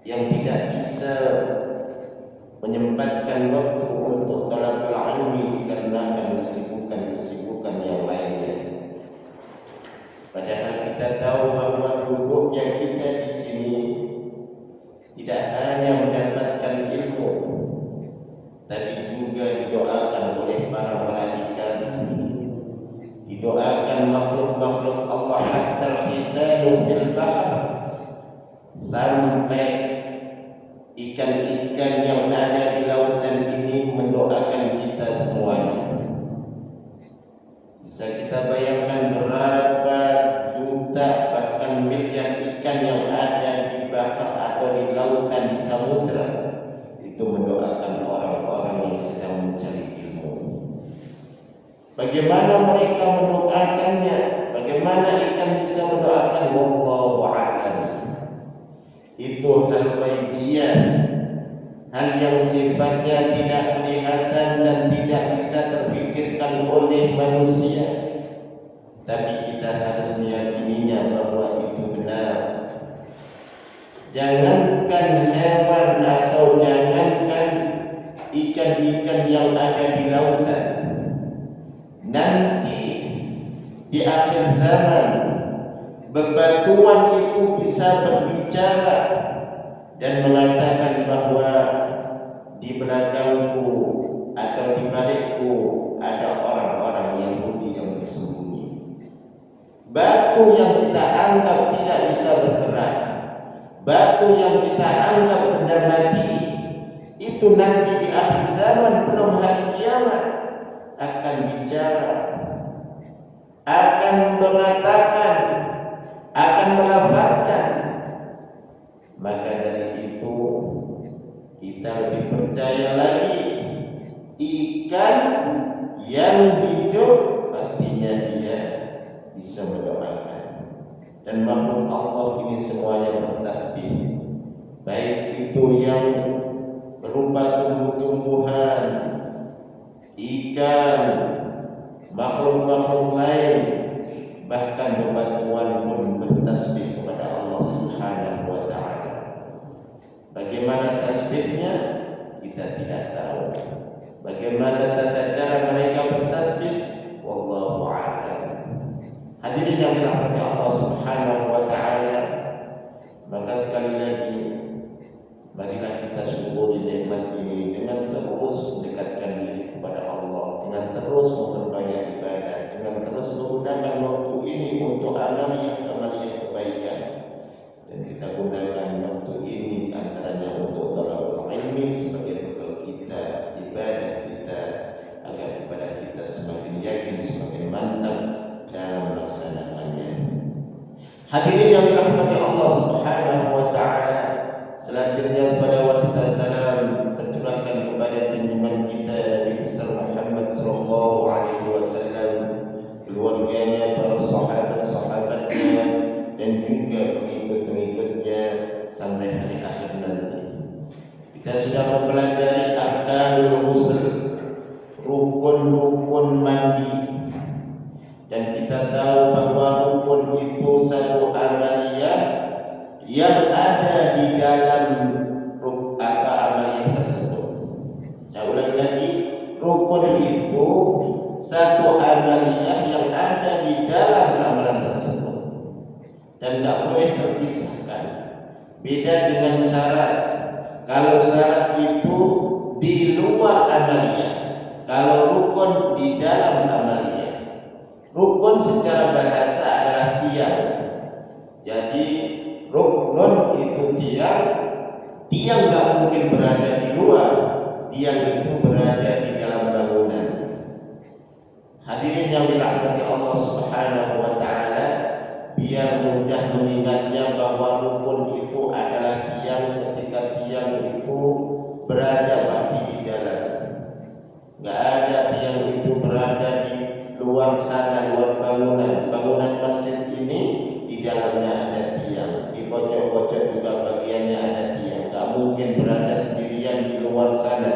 yang tidak bisa menyempatkan waktu untuk talabul ilmi dikarenakan kesibukan-kesibukan yang lainnya. Padahal kita tahu bahwa duduknya kita di sini tidak hanya mendapatkan ilmu, tapi juga didoakan oleh para malaikat, didoakan makhluk-makhluk Allah, hatta al-khitanu fil bahr, sampai ikan-ikan yang ada di lautan ini mendoakan kita semuanya. Bisa kita bayangkan berapa juta bahkan miliar ikan yang ada di bahar atau di lautan, di samudra, itu mendoakan orang-orang yang sedang mencari ilmu. Bagaimana mereka mendoakannya? Bagaimana ikan bisa mendoakan? Wallahu a'lam. Itu hal ghaibiyah, hal yang sifatnya tidak kelihatan dan tidak bisa terfikirkan oleh manusia. Tapi kita harus meyakininya bahwa itu benar. Jangankan hewan atau jangankan ikan-ikan yang ada di lautan, nanti di akhir zaman bebatuan itu bisa berbicara dan mengatakan bahwa di belakangku atau di balikku ada orang-orang Yahudi yang bersembunyi. Batu yang kita anggap tidak bisa bergerak, batu yang kita anggap benda mati, itu nanti di akhir zaman belum hari kiamat akan bicara, akan mengatakan, akan melafazkan. Maka dari itu kita lebih percaya lagi, ikan yang hidup pastinya dia bisa mendoakan. Dan makhluk Allah ini semuanya bertasbih, baik itu yang berupa tumbuh-tumbuhan, ikan, makhluk-makhluk lain, bahkan bebatuan pun bertasbih kepada Allah Subhanahu wa ta'ala. Bagaimana tasbihnya kita tidak tahu. Bagaimana tata cara mereka bertasbih, wallahu a'lam. Hadirin yang dirahmati Allah Subhanahu wa ta'ala, maka sekali lagi marilah kita syukuri nikmat ini dengan terus mendekatkan diri kepada Allah, dengan terus memperbanyak ibadah, dengan terus menggunakan waktu ini untuk amaliyah-amaliyah kebaikan. Dan kita gunakan waktu ini antaranya untuk thalabul ilmi sebagai bekal kita, ibadah kita, agar ibadah kita semakin yakin, semakin mantap dalam melaksanakannya. Hadirin yang dirahmati Allah Subhanahu wa ta'ala, selanjutnya salawat serta salam tercurahkan kepada junjungan kita Nabi besar Muhammad sallallahu alaihi wasallam, keluarganya, para sahabat-sahabatnya, dan juga pengikut-pengikutnya sampai hari akhir nanti. Kita sudah mempelajari arkanul ghusl, rukun-rukun mandi, dan kita tahu bahwa rukun itu satu amaliyah yang ada di dalam atau amaliyah tersebut. Saya ulangi lagi, rukun itu satu amaliyah yang ada di dalam amalan tersebut dan tak boleh terpisahkan. Beda dengan syarat. Kalau syarat itu di luar amaliyah, kalau rukun di dalam amaliyah. Rukun secara bahasa adalah tiang. Jadi rukun itu tiang. Tiang nggak mungkin berada di luar. Tiang itu berada di dalam bangunan. Hadirin yang dirahmati Allah Subhanahu wa ta'ala, biar mudah mengingatnya bahwa rukun itu adalah tiang. Ketika tiang itu berada pasti di dalam. Nggak ada tiang itu berada di luar sana, luar bangunan. Bangunan masjid ini di dalamnya ada tiang, di pojok-pojok juga bagiannya ada tiang. Gak mungkin berada sendirian di luar sana.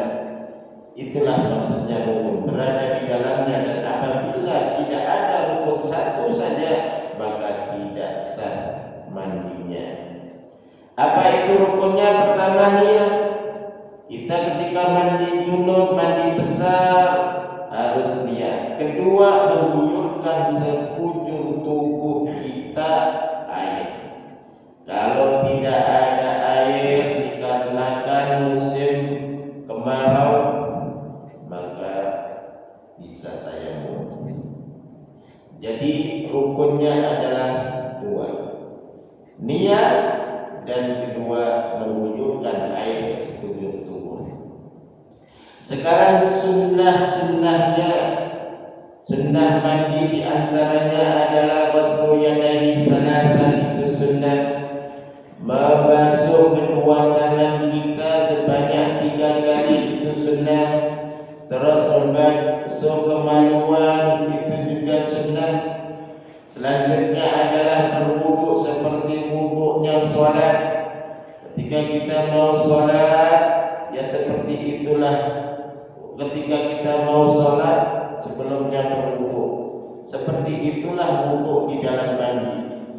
Itulah maksudnya rukun, berada di dalamnya. Dan apabila tidak ada rukun satu saja, maka tidak sah mandinya. Apa itu rukunnya? Pertama niat. Kita ketika mandi junub, mandi besar harus niat. Kedua, mengguyurkan sekujur tubuh kita air. Kalau tidak ada air dikarenakan musim kemarau, maka bisa tayamum. Jadi rukunnya adalah dua, niat, dan kedua mengguyurkan air ke sekujur tubuh. Sekarang sunnah-sunnahnya, sunnah mandi diantaranya adalah ghuslu yadayhi thalathan, itu sunnah. Membasuh kedua tangan kita sebanyak 3 kali, itu sunnah. Terus membasuh kemaluan, itu juga sunnah. Selanjutnya adalah berwudu seperti wudunya sholat. Ketika kita mau sholat, ya seperti itulah. Ketika kita mau sholat, sebelumnya berwudu. Seperti itulah wudu di dalam mandi.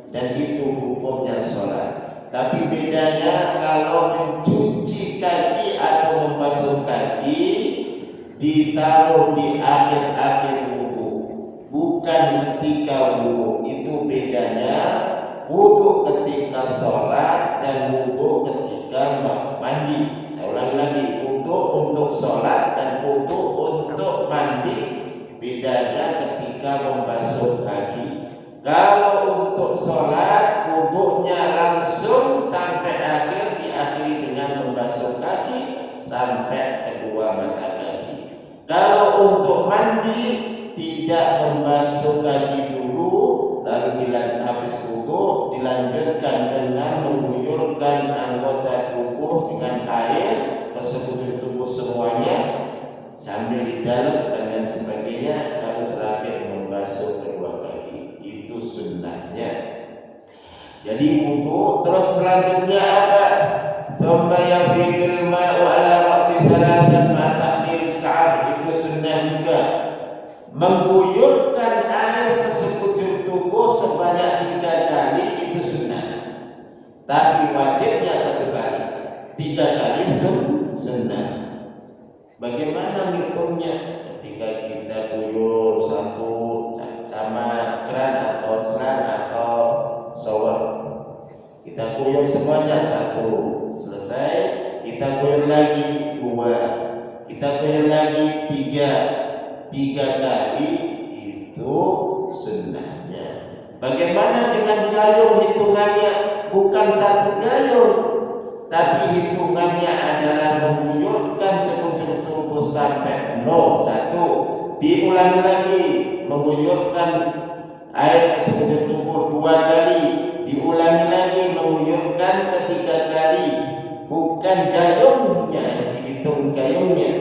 Dan itu hukumnya sholat. Tapi bedanya kalau mencuci kaki atau membasuh kaki ditaruh di akhir-akhir wudu, bukan ketika wudu. Itu bedanya wudu ketika sholat dan wudu ketika mandi. Saya ulangi lagi, wudu untuk sholat dan wudu untuk mandi, bedanya ketika membasuh kaki. Kalau untuk sholat, wudunya langsung sampai akhir, diakhiri dengan membasuh kaki sampai kedua mata kaki. Kalau untuk mandi, tidak membasuh kaki dulu, lalu habis wudu dilanjutkan dengan mengguyurkan anggota tubuh dengan air ke sekujur tubuh semuanya sambil di dalam dan lain sebagainya, lalu terakhir membasuh kedua kaki. Itu sunnahnya. Jadi wudu. Terus selanjutnya apa? Thumma yafidul ma'u ala ra'si thalathan ma takhlilis sa'ab, itu sunnah juga. Mengguyurkan air ke sekujur tubuh sebanyak 3 kali, itu sunnah. Tapi wajibnya 1 kali. 3 kali sunnah. Bagaimana ngitungnya? Ketika kita guyur satu sama keran atau selang atau shower, kita guyur semuanya 1, selesai. Kita guyur lagi 2, kita guyur lagi 3 kali, itu sunnahnya. Bagaimana dengan gayung hitungannya? Bukan 1 gayung, tapi hitungannya adalah mengguyurkan sekujur tubuh sampai 1. Diulangi lagi, mengguyurkan air ke sekujur tubuh 2 kali. Diulangi lagi, mengguyurkan ke 3 kali. Bukan gayungnya, dihitung gayungnya,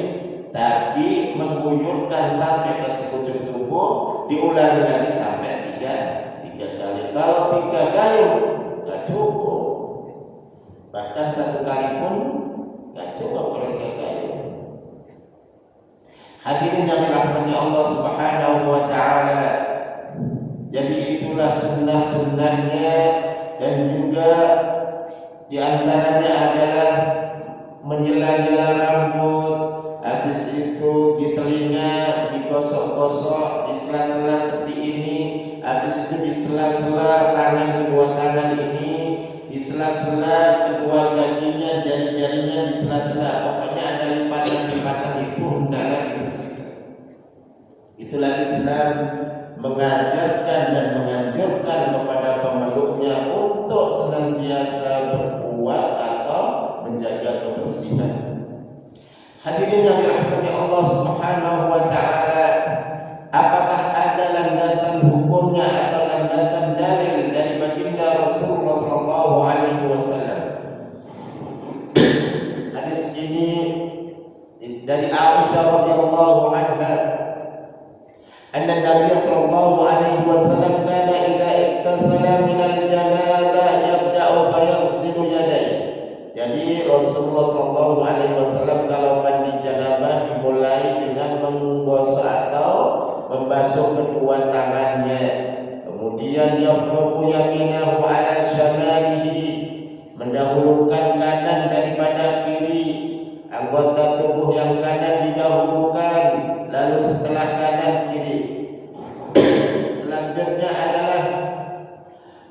tapi mengguyurkan sampai ke sekujur tubuh. Diulangi lagi sampai 3 kali. Kalau 3 gayung nggak cukup. Bahkan 1 kali pun gak cukup kalau 3 kali. Hadirin yang dirahmati Allah Subhanahu wa ta'ala. Jadi itulah sunnah-sunnahnya. Dan juga diantaranya adalah menyela-nyela rambut, habis itu di telinga digosok-gosok di sela-sela seperti ini, habis itu di sela-sela kedua tangan ini, di sela-sela kedua kakinya, jari-jarinya di sela-sela, pokoknya ada lipatan-lipatan itu hendaklah dibersihkan. Itulah Islam mengajarkan dan menganjurkan kepada pemeluknya untuk senantiasa berbuat atau menjaga kebersihan. Hadirin yang dirahmati Allah Subhanahu wa ta'ala, apakah ada landasan hukumnya atau landasan dalil dari baginda Rasulullah sallallahu alaihi wasallam? Hadis ini dari Aisyah radhiyallahu anha, anna Nabi sallallahu alaihi wasallam kana idza ittasala min al-janabah yabda'u fayaghsilu yadayhi. Jadi Rasulullah sallallahu alaihi wasallam kalau mandi janabah dimulai dengan menggosok atau membasuh kedua tangannya. Kemudian yafruqu yaminahu ala shamalihi, mendahulukan kanan daripada kiri, anggota tubuh yang kanan didahulukan, lalu setelah kanan kiri. Selanjutnya adalah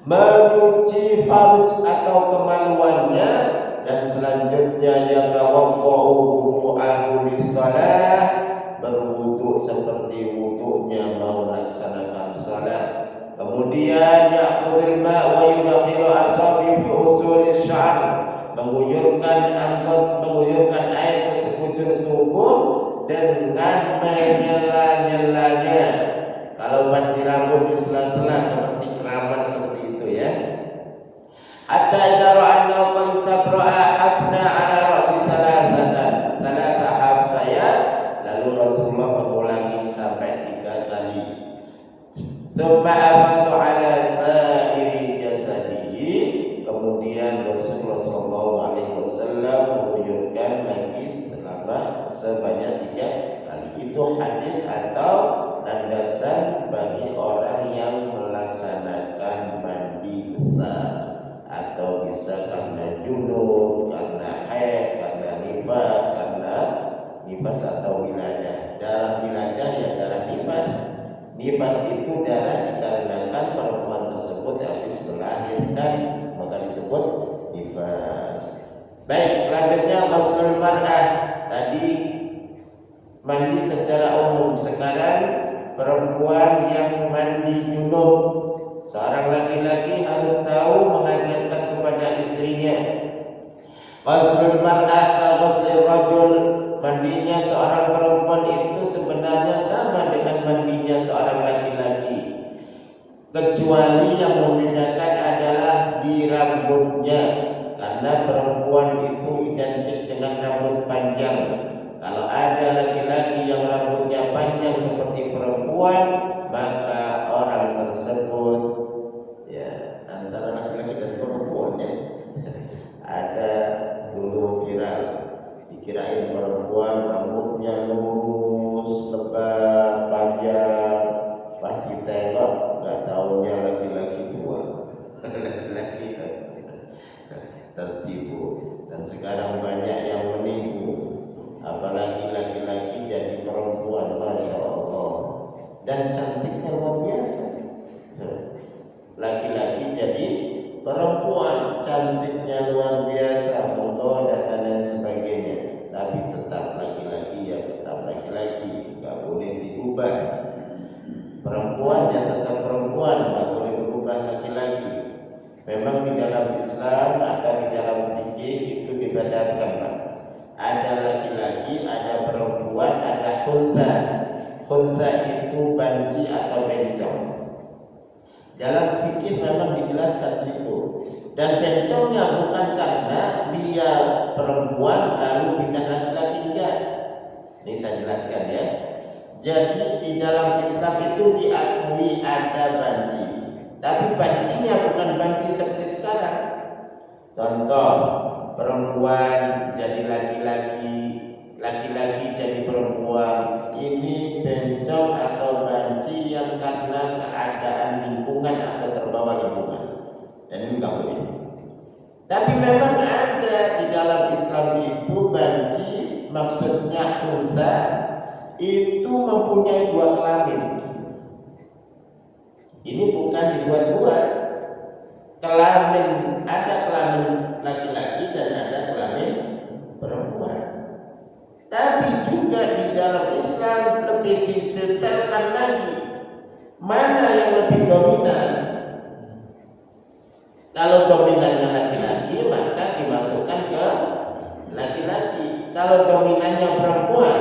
menyuci farj atau kemaluannya, dan selanjutnya yatawaddau wudu'ahu lis-shalah, berwudu seperti wudunya mau melaksanakan salat. Kemudian ya'khudul ma' wa yudkhilu asabi fi usulis sya'r, mengguyurkan air ke sekujur tubuh dengan menyela-nyelanya. Kalau pas di rambut di sela-sela seperti keramas seperti itu ya. Hatta idza ra'annahu qad istabra'a hafna 'ala ra'si thalatha hafsaya, lalu Rasulullah mengulangi sampai 3 kali. Tsumma afadu 'ala sa'iri jasadihi, kemudian Rasulullah sallallahu alaihi wasallam mengguyurkan lagi selama sebanyak 3 kali. Itu hadis atau landasan bagi orang yang melaksanakan mandi besar, atau bisa karena junub, karena haid, karena nifas atau wiladah. Darah wiladah yang darah nifas. Nifas itu darah dikarenakan perempuan tersebut habis melahirkan, maka disebut nifas. Baik, selanjutnya ghuslul mar'ah. Tadi mandi secara umum, sekarang perempuan yang mandi junub. Seorang laki-laki harus tahu mengajarkan kepada istrinya. Ghuslul mar'ah ka ghuslir rajul, mandinya seorang perempuan itu sebenarnya sama dengan mandinya seorang laki-laki, kecuali yang membedakan adalah di rambutnya, karena perempuan itu identik dengan rambut panjang. Kalau ada laki-laki yang rambutnya panjang seperti perempuan, maka orang tersebut ya antara laki-laki dan perempuan ya. Ada dulu viral, dikirain perempuan rambutnya lurus, lebat, panjang, pasti tengok, nggak taunya laki-laki tua. Laki-laki tertipu, dan sekarang banyak yang menipu, apalagi laki-laki jadi perempuan, masya Allah, dan cantiknya luar biasa. Laki-laki jadi perempuan, cantiknya luar biasa, monggo dan lain sebagainya. Tapi tetap laki-laki ya tetap laki-laki, nggak boleh diubah. Perempuan ya tetap perempuan, nggak boleh berubah laki-laki. Memang di dalam Islam atau di dalam fikih itu dibedakan, Pak. Ada laki-laki, ada perempuan, ada khunsa. Khunsa itu banci atau bencong. Dalam fikih memang dijelaskan situ. Dan bencongnya bukan karena dia perempuan lalu pindah laki-laki, enggak. Ini saya jelaskan ya. Jadi di dalam Islam itu diakui ada banci, tapi bancinya bukan banci seperti sekarang. Contoh, perempuan jadi laki-laki, laki-laki jadi perempuan. Ini bencong atau banci yang karena keadaan lingkungan atau terbawa lingkungan, dan ini nggak boleh. Tapi memang ada di dalam Islam itu banci, maksudnya khunsa, itu mempunyai 2 kelamin. Ini bukan dibuat-buat. Kelamin, ada kelamin laki-laki dan ada kelamin perempuan. Tapi juga di dalam Islam lebih didetailkan lagi, mana yang lebih dominan. Kalau dominannya laki-laki, maka dimasukkan ke laki-laki. Kalau dominannya perempuan,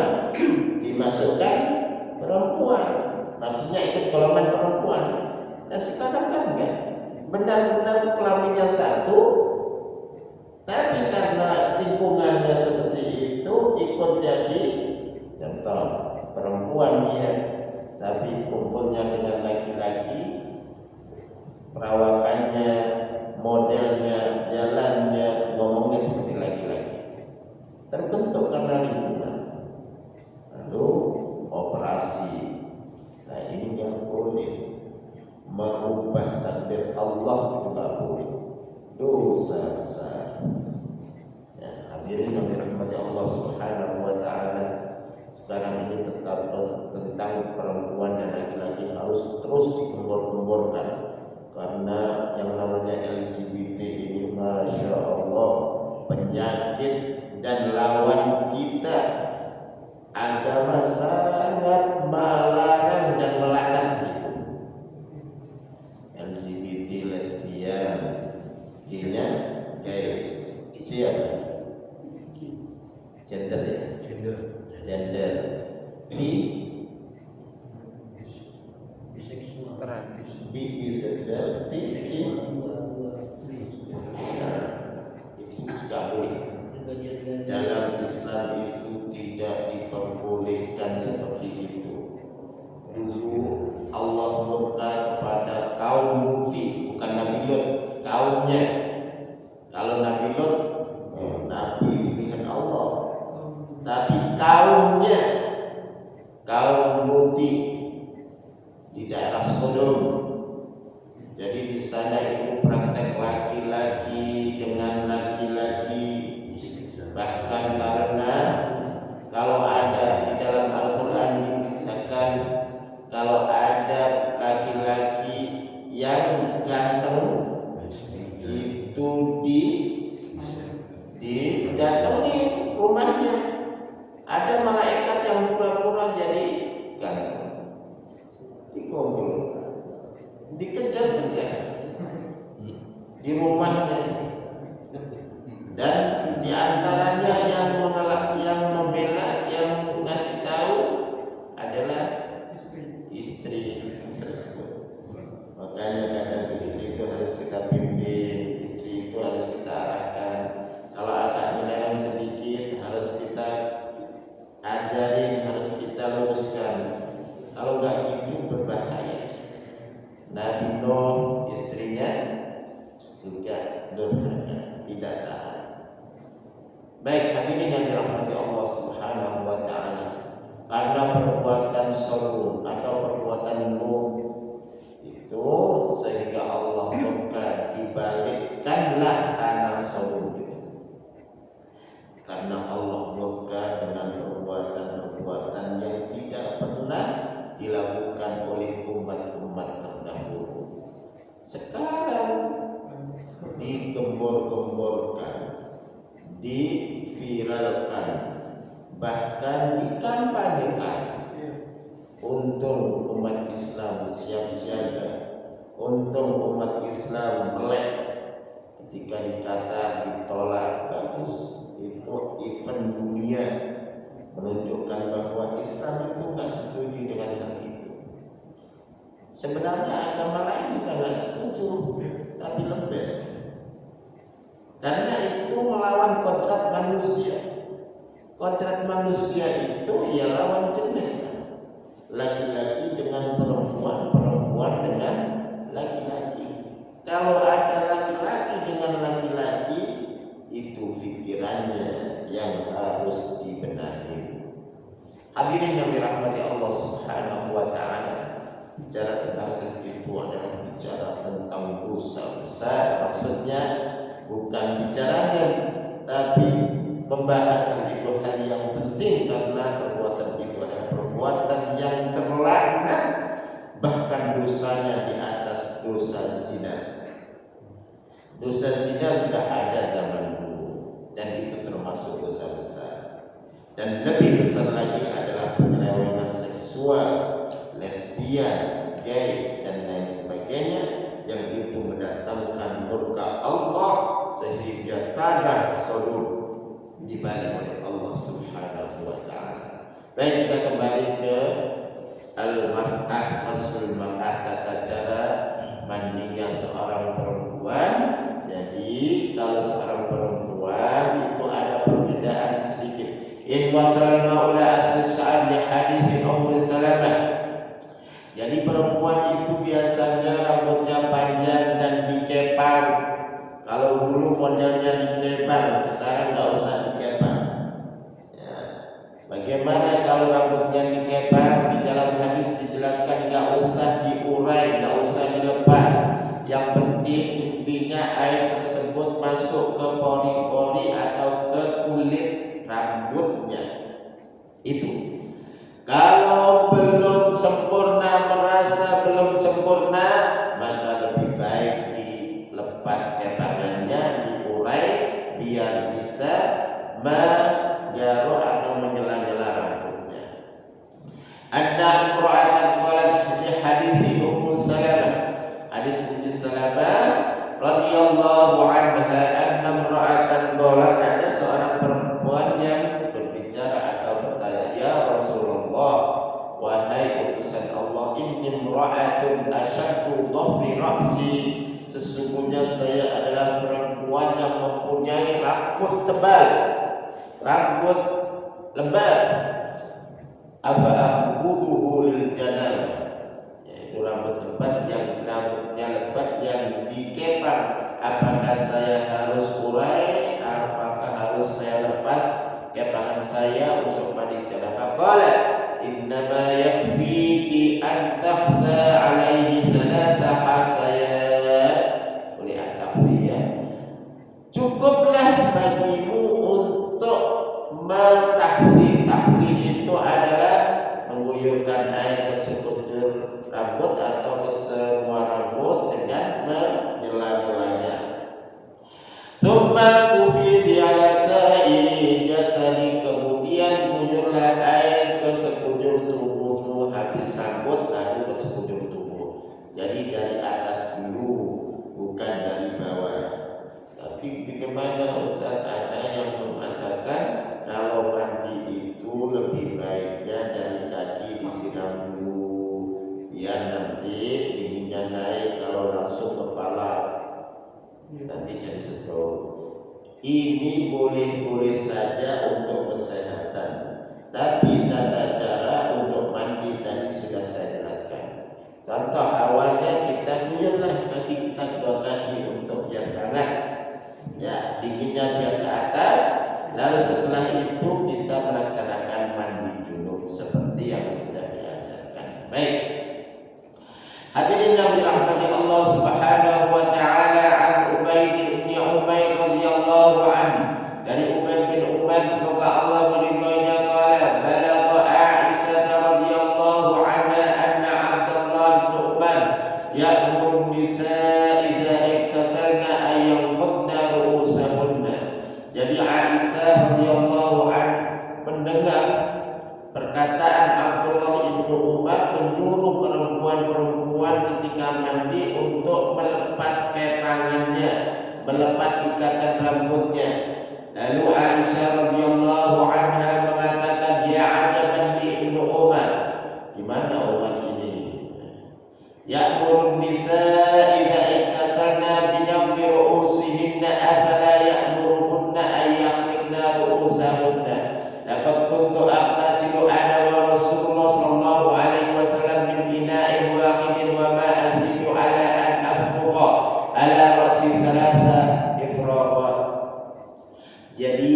dimasukkan perempuan. Maksudnya ikut golongan perempuan. Nah sekarang kan enggak, benar-benar kelaminnya satu, tapi karena lingkungannya seperti itu ikut jadi contoh perempuan dia, tapi kumpulnya dengan laki-laki, perawakannya, modelnya, jalannya, ngomongnya seperti laki-laki. Terbentuk karena lingkungan. Lalu operasi. Nah ini yang boleh merubah takdir Allah, itu nggak boleh, dosa. dosa besar. Ya, hadirin yang dirahmati Allah Subhanahu wa taala. Sekarang ini tetap tentang perempuan dan laki-laki harus terus digembor-gemborkan, karena yang namanya LGBT ini Masya Allah penyakit dan lawan kita. Agama sangat melarang dan melaknat itu. LGBT, lesbian, gaynya, gender ya, gender, biseksual, itu juga boleh. Dalam Islam itu tidak diperbolehkan seperti itu. Dulu Allah murka kepada kaum Luti, bukan Nabi Lut, kaumnya. Kalau Nabi Lut, Nabi pilihan Allah, tapi kaumnya, kaum Luti di daerah Sodom. Jadi di sana itu praktek laki-laki dengan laki-laki, bahkan karena kalau ada di dalam Al-Quran dikisahkan kalau ada laki-laki yang ganteng itu didatangi rumahnya, ada malaikat yang pura-pura jadi ganteng, dikumpul, dikejar-kejar di rumahnya, dan di antaranya yang membela, yang ngasih tahu adalah istri tersebut. Makanya kadang istri itu harus kita bimbing, istri itu harus kita arahkan. Kalau agak menyerang sedikit harus kita ajarin, harus kita luruskan. Kalau enggak gitu berbahaya. Nabi Nuh istrinya juga durhaka, tidak taat. Baik hadirin yang dirahmati Allah Subhanahu wa taala, karena perbuatan Sodom atau perbuatan Lut itu sehingga Allah murka, dibalikkanlah tanah Sodom itu. Karena Allah murka dengan perbuatan-perbuatan yang tidak pernah dilakukan oleh umat-umat terdahulu. Sekarang digembor-gemborkan, diviralkan, bahkan dikampanyekan. Untung umat Islam siap siaga, untung umat Islam melek ketika dikata ditolak. Bagus, itu event dunia menunjukkan bahwa Islam itu nggak setuju dengan hal itu. Sebenarnya agama lain juga nggak setuju, tapi lembek. Karena itu melawan kodrat manusia. Kodrat manusia itu ya lawan jenis. Laki-laki dengan perempuan, perempuan dengan laki-laki. Kalau ada laki-laki dengan laki-laki, itu pikirannya yang harus dibenahi. Hadirin yang dirahmati Allah Subhanahu wa taala, bicara tentang itu adalah bicara tentang dosa besar. Maksudnya bukan bicaranya, tapi pembahasan itu hal yang penting, karena perbuatan itu adalah perbuatan yang terlaknat, bahkan dosanya di atas dosa zina. Dosa zina sudah ada zaman dulu dan itu termasuk dosa besar. Dan lebih besar lagi adalah penyelewengan seksual, lesbian, gay dan lain sebagainya, yang itu mendatangkan murka Allah sehingga tanah Sodom dibalik oleh Allah Subhanahu wa taala. Baik, kita kembali ke al-mar'ah, masul mar'ah, tata cara mandinya seorang perempuan. Jadi kalau seorang perempuan itu ada perbedaan sedikit. In wasalna ila asli sya'ar li hadits Ummu Salamah. Jadi perempuan itu biasanya rambutnya panjang dan dikepang. Kalau dulu modelnya dikepang, sekarang nggak usah dikepang. Ya. Bagaimana kalau rambutnya dikepang? Di dalam hadis dijelaskan nggak usah diurai, nggak usah dilepas. Yang penting intinya air tersebut masuk ke pori-pori atau ke kulit rambutnya. Itu kalau belum sempurna, merasa belum sempurna, maka lebih baik dilepas kepangannya, diurai biar bisa menggaruk atau menyela-nyela rambutnya. Anna imra'atan qalat li hadithi Ummu Salamah, hadis Ummu Salamah radhiyallahu anha, anna imra'atan qalat, ada seorang perempuan yang berbicara atau bertanya, ya Rasulullah, wahai utusan Allah, inni imra'atun asyaddu dhafri ra'si, sesungguhnya saya adalah perempuan yang mempunyai rambut tebal, rambut lebat. Afa aquduhu lil janabah, yaitu rambut lebat yang rambutnya lebat yang dikepang, apakah saya harus urai, apakah harus saya lepas kepangan saya untuk mandi janabah? Qala innama yakfiki an takhza alaihi thalatha hasayat. Boleh at-takhziyah, cukuplah bagimu untuk mentahzi. Tahzi itu adalah mengguyurkan air ke sekujur rambut atau ke semua rambut dengan menyela-nyelanya. Tsumma tufidi ala sa'iri jasadi, kemudian guyurlah air ke sekujur tubuhmu, habis rambut lalu ke sekujur tubuh. Jadi dari atas dulu, bukan dari bawah. Tapi bagaimana Ustaz? Ada yang mengatakan kalau mandi itu lebih baiknya dari kaki disiram dulu, biar nanti dinginnya naik, kalau langsung kepala nanti jadi stroke. Ini boleh-boleh saja untuk kesehatan, tapi tata cara untuk mandi tadi sudah saya jelaskan. Contoh awalnya kita guyurlah kaki kita, kedua kaki untuk biar hangat, ya, dinginnya biar ke atas. Lalu setelah itu kita melaksanakan mandi junub seperti yang sudah diajarkan. Baik, hadirin yang dirahmati Allah Subhanahu wa taala, an Ubaid bin Umair radhiyallahu anhu, dari Ubaid bin Umair semoga Allah meridhoinya, qala balagha Aisyah radhiyallahu anha anna Abdullah bin Umar ya'muru an-nisaa idza iktasalna ay yanqudna ru'usahunna. Jadi Aisyah radhiyallahu anha mendengar perkataan Abdullah ibnu Umar menyuruh perempuan-perempuan ketika mandi untuk melepas kepangannya, melepas ikatan rambutnya. Lalu Aisyah radhiyallahu anha mengatakan, ya ajaban li ibnu Umar. Gimana Umar ini? Ya'murun nisaa idza iktasalna bi naqdi ru'usihinna afala ya'muruhunna ay yakhliqna ru'usahunna. Laqad kuntu aqtasilu ana wa Rasulullah sallallahu alaihi wasallam min ina'in wahidin wa ma azidu ala an afruqa ala ra'si thalatha ifraqat. Jadi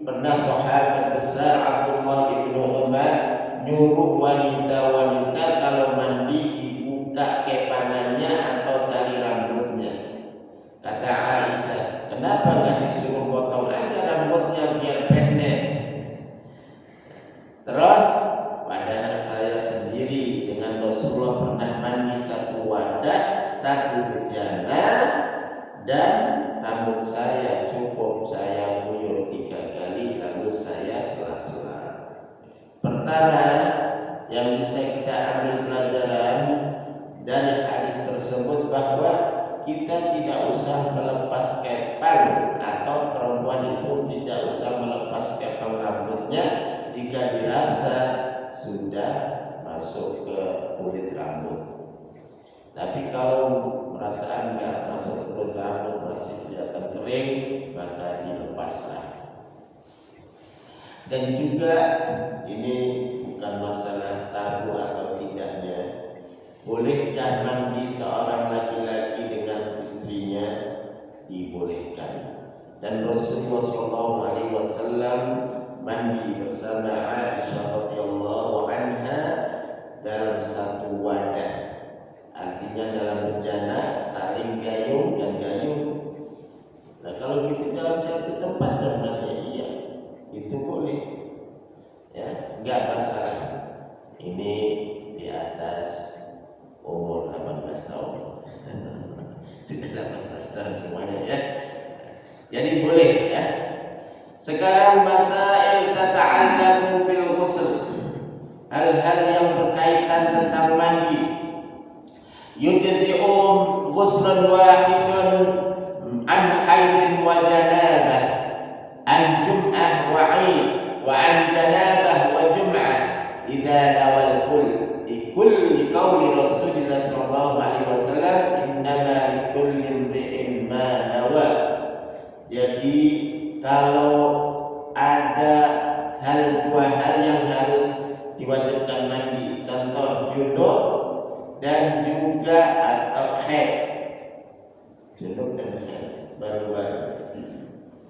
pernah sahabat besar Abdullah ibnu Umar nyuruh wanita-wanita kalau mandi dibuka kepangannya atau tali rambutnya. Kata Aisyah, kenapa nggak disuruh potong aja rambutnya biar pendek? Terus padahal saya sendiri dengan Rasulullah pernah mandi satu wadah, satu bejana, dan rambut saya cukup saya guyur 3 kali lalu saya sela-sela. Pertama yang bisa kita ambil pelajaran dari hadis tersebut bahwa kita tidak usah melepas kepang, atau perempuan itu tidak usah melepas kepang rambutnya jika dirasa sudah masuk ke kulit rambut. Tapi kalau merasa enggak masuk ke kulit rambut, masih kelihatan kering, maka dilepaslah. Dan juga ini bukan masalah tabu atau tidaknya. Bolehkah mandi seorang laki-laki dengan istrinya? Dibolehkan. Dan Rasulullah SAW mandi bersama Aisyah radhiyallahu anha dalam satu wadah. Artinya dalam bejana saling gayung dan gayung. Nah, kalau gitu dalam satu tempat namanya iya, itu boleh. Ya, enggak masalah. Ini di atas umur 18 tahun. Sudah 18 tahun semuanya ya. Jadi boleh ya. Sekarang masail tata'allaqu bil ghusl. Hal-hal yang berkaitan tentang mandi. Yujzi'u ghuslan wahidun an haidin wa janabah, an jum'ah wa 'id, wa an janabah wa jum'ah idza nawal kull. Kulli qawli Rasulullah sallallahu alaihi wasallam innama likulli imri'in ma nawa. Jadi kalau ada dua hal yang harus diwajibkan mandi, contoh junub dan juga atau haid, junub dan haid baru-baru,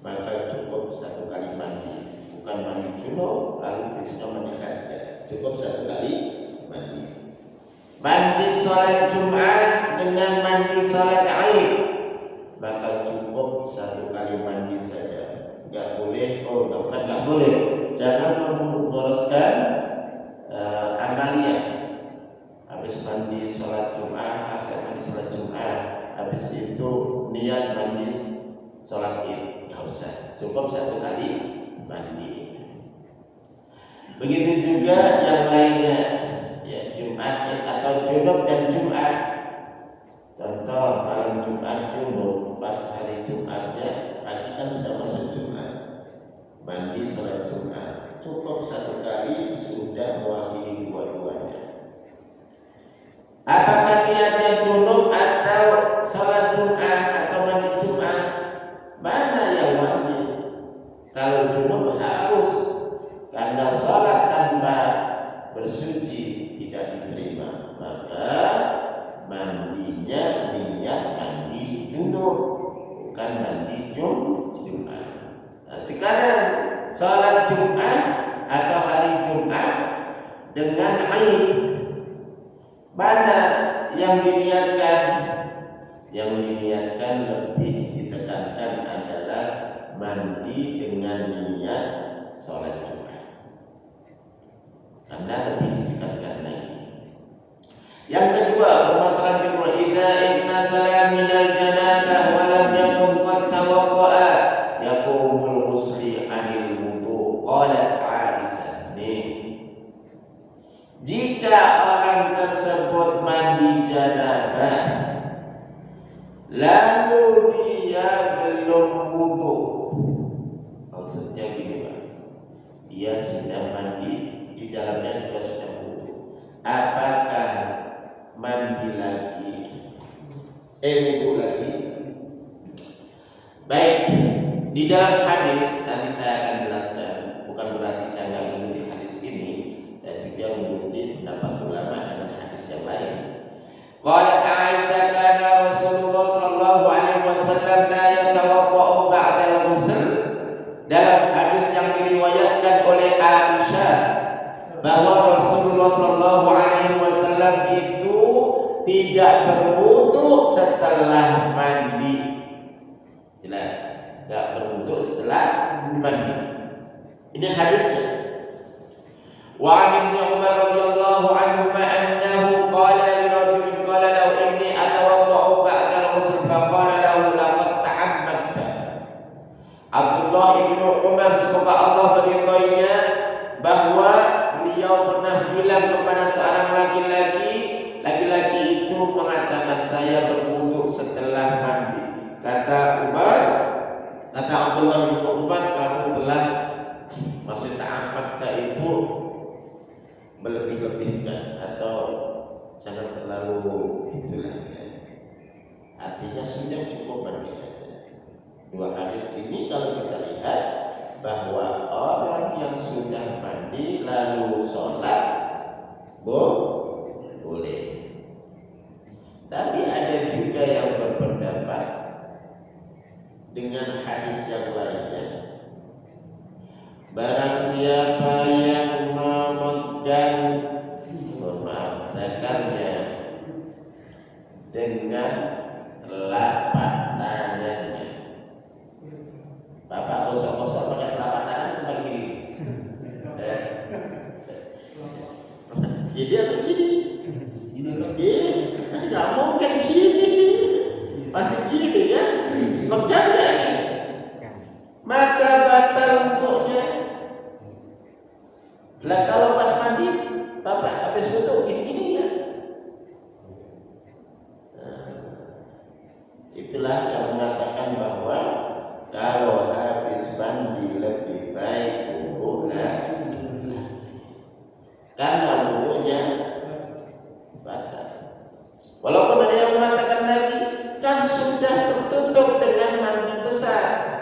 maka cukup satu kali mandi, bukan mandi junub lalu besoknya mandi haid, cukup satu kali mandi. Mandi sholat Jum'ah dengan mandi sholat Aid, maka cukup satu kali mandi saja. Enggak boleh, enggak boleh. Jangan memboroskan amaliyah. Habis mandi sholat Jum'ah, saya mandi sholat Jum'ah, habis itu niat mandi sholat Id, enggak usah. Cukup satu kali mandi. Begitu juga yang lainnya. Ya, Jumat atau junub dan Jumat. Contoh malam Jumat junub, pas hari Jumatnya pagi kan sudah masuk Jumat, mandi sholat Jumat, cukup satu kali sudah mewakili dua-duanya. Apakah niatnya junub atau sholat Jumat atau mandi Jumat? Mana yang wajib? Kalau junub harus, karena sholat tanpa bersuci tidak diterima, maka mandinya niat mandi junub, bukan mandi Jumat. Nah, sekarang salat Jumat atau hari Jumat dengan Aid, mana yang diniatkan? Yang diniatkan lebih ditekankan adalah mandi dengan niat salat Jumat, karena lebih ditekankan lagi. Yang kedua, permasalahan kedua, idza iktasala minal janabah wa lam yakun qad tawadda'a yaqumul ghusli 'anil wudu. Qalat Aisyah. Nih, jika orang tersebut mandi janabah lalu dia belum wudu, maksudnya gini Pak, dia sudah mandi, di dalamnya juga sudah wudu, apakah mandi lagi, wudu lagi? Baik, di dalam hadis nanti saya akan jelaskan, bukan berarti saya nggak mengikuti hadis ini, saya juga mengikuti pendapat ulama dengan hadis yang lain. Qalat Aisyah, kana Rasulullah sallallahu alaihi wasallam la yatawaddau ba'da al-ghusl. Dalam hadis yang diriwayatkan oleh Aisyah bahwa Rasulullah sallallahu alaihi wasallam itu tidak berwudu setelah mandi. Jelas, tidak berwudu setelah mandi. Ini hadisnya. Wa 'an Ibnu Umar radhiyallahu anhu annahu qala li rajulin qala law inni atawaddau ba'da al-ghusl fa qala lahu laqad ta'ammadta. Abdullah ibnu Umar semoga Allah meridhoinya bahwa beliau pernah bilang kepada seorang laki-laki itu mengatakan saya berwudu setelah mandi. Kata Abdullah bin Umar, kamu telah, maksud ta'ammadta itu melebih-lebihkan atau jangan terlalu itulah ya. Artinya sudah cukup mandi aja. Dua hadis ini kalau kita lihat bahwa orang yang sudah mandi lalu sholat boleh. Tapi ada juga yang berpendapat dengan hadis yang lainnya, barang siapa yang memegang tekannya dengan telapak tangannya Bapak gosok-gosok pakai telapak tangan itu pakai gini. Gini atau gini? Nggak mungkin gini. Pasti gini ya. Pegang nggak nih? Maka batal untuknya. Lah kalau pas mandi, Bapak habis wudu gini-gini ya. Itulah yang mengatakan bahwa kalau habis mandi lebih baik wudu lagi. Karena wudunya batal. Walaupun ada yang mengatakan lagi, kan sudah tertutup dengan mandi besar.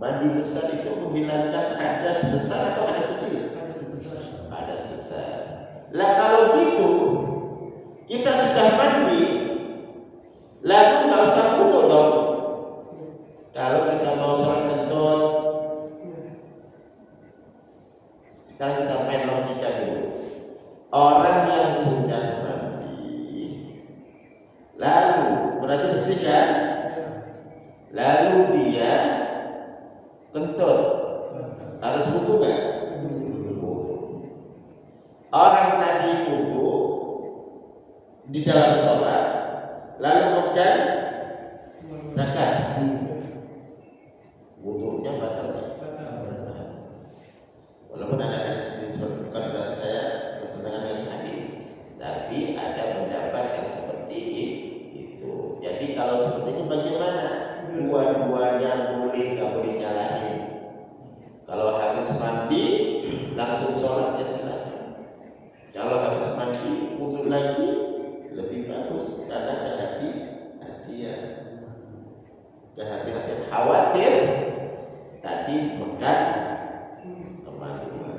Mandi besar itu menghilangkan hadas besar atau hadas kecil? Hadas besar. Lah kalau gitu, kita sudah mandi, lalu nggak usah wudu dong. Kalau kita mau sholat kentut, sekarang kita main logika dulu. Orang yang sudah mandi, lalu berarti bersih kan? Lalu dia kentut, harus wudu nggak? Wudu. Orang tadi wudu di dalam sholat, lalu kemudian zakat, wudunya batal. Walaupun ada hadis ini bukan berarti saya bertentangan dengan hadis, tapi ada pendapat yang seperti itu. Jadi kalau seperti ini bagaimana? Dua-duanya boleh, nggak boleh nyalahin. Kalau habis mandi langsung sholat ya silakan. Kalau habis mandi wudu lagi lebih bagus karena kehati-hatian. Kehati-hatian, khawatir tadi megang kemaluan.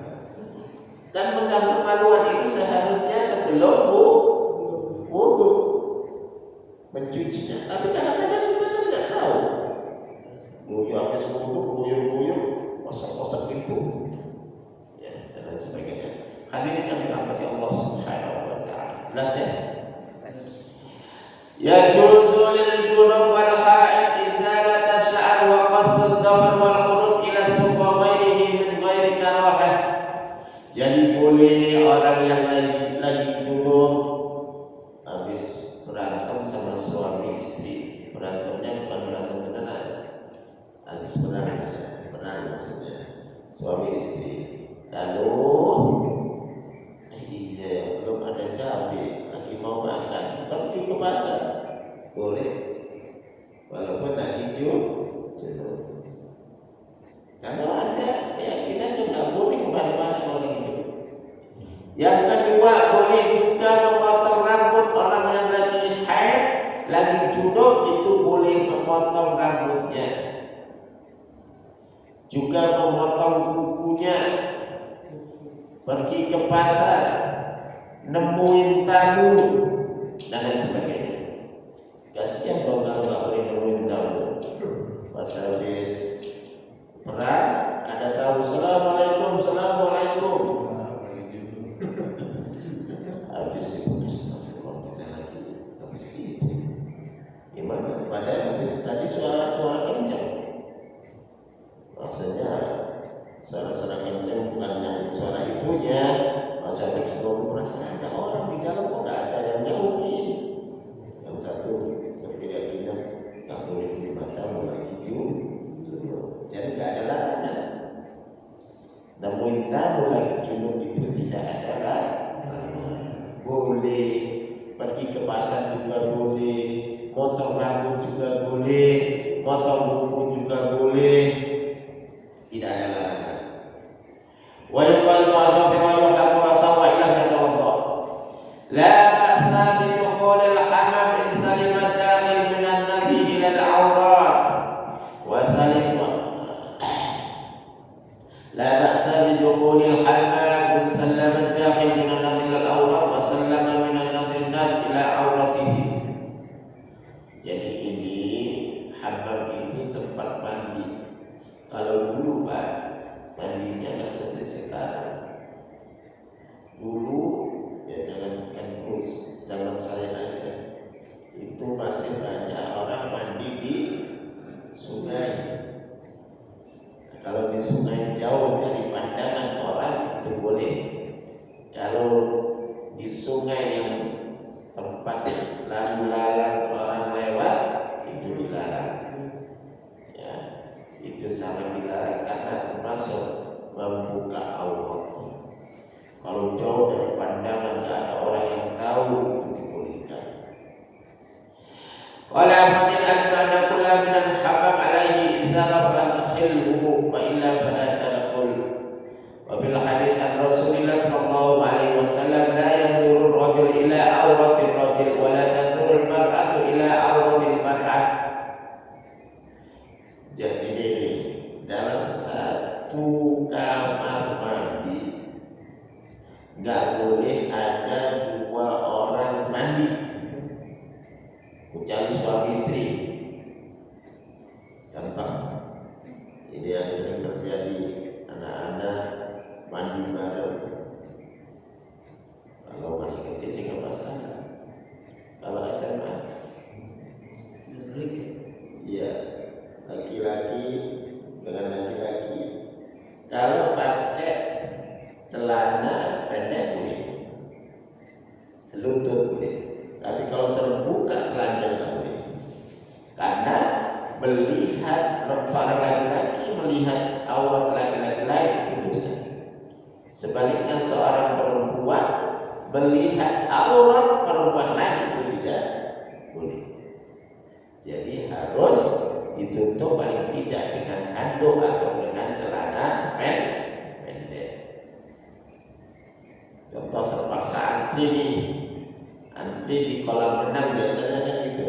Dan megang kemaluan itu seharusnya sebelum wudu mencucinya. Tapi kadang-kadang kita kan nggak tahu. Guyur habis wudu, guyur, kosong-kosong itu, ya dan lain sebagainya. Hadirin yang dirahmati Allah Subhanahu wa Ta'ala. Jelas ya? Yajuzu lil junub wal haid izalat asy-sya'r wa qas al-dhafar wal khuruj ila suq wa ghairihi min ghairi karahah. Jadi boleh orang yang lagi junub habis berantem sama suami istri. Berantemnya bukan berantem beneran. Habis berang maksudnya suami istri. Lalu iya belum ada cabai, lagi mau makan, pergi ke pasar, boleh, walaupun lagi junub. Karena ada keyakinan yang nggak boleh kemana-mana kalau lagi junub. Yang kedua, boleh juga memotong rambut orang yang lagi haid, lagi junub itu boleh memotong rambutnya. Juga memotong kukunya. Pergi ke pasar, nemuin tamu dan lain sebagainya. Kasihan dong kalau nggak boleh nemuin tamu. Pas habis perang ada tamu, assalamualaikum, habis itu astagfirullah kita lagi habis itu. Gimana? Padahal habis tadi suara kencang. Maksudnya suara kencang bukan yang suara itunya. Masa berseluruh perasaan ada orang di dalam kok nggak ada yang nyautin. Yang satu berkeyakinan nggak boleh terima tamu lagi junub. Jadi nggak ada larangan. Nemuin tamu lagi junub itu tidak ada larangan. Boleh pergi ke pasar juga boleh, motong rambut juga boleh, motong kuku juga boleh. Tidak ada larangan. Wa yuqal mu'adhafir wa yuhdamu rasahu wa illam yatawadda. La ba'sa bi dukhulil hamam in salima dakhil min an-nadhi ila al-awrat wa salim. La ba'sa bi dukhulil hamam in salima dakhil min an-nadhi ila al-awrat wa sallama min an-nadhi an-nas ila awratihi. Jadi ini hammam itu tempat mandi. Kalau dulu Pak, mandinya nggak seperti sekarang. Dulu ya jangankan zaman saya aja, itu masih banyak orang mandi di sungai. Kalau di sungai jauh dari pandangan orang itu boleh. Kalau di sungai yang tempat lalu lalang orang lewat itu dilarang. Ya, itu sangat dilarang karena termasuk membuka aurat. Kalau jauh dari pandangan tidak ada orang yang tahu itu dibolehkan. Qala Ahmadin al-ma'na kullu min al-habab alaihi izara fa'adkhilhu wa illa fala tadkhul. Wa fil hadis an Rasulillah sallallahu alaihi wasallam la yanzuru ar-rajul ila awrati ar-rajul wa la tanzuru al-mar'atu ila awrati al-mar'ah. Jadi ini dalam satu kamar mandi nggak boleh ada dua orang mandi kecuali suami istri. Contoh ini yang sering terjadi, anak-anak mandi bareng. Kalau masih kecil sih nggak masalah. Kalau SMA, iya, laki-laki dengan laki-laki. Kalau pakai celana pendek boleh, selutut boleh, tapi kalau terbuka telanjang tak boleh. Karena melihat seorang laki-laki melihat aurat laki-laki lain itu dosa. Sebaliknya seorang perempuan melihat aurat perempuan lain itu tidak boleh. Jadi harus ditutup paling tidak dengan handuk atau dengan celana pendek. Contoh terpaksa antri nih, antri di kolam renang biasanya kan gitu.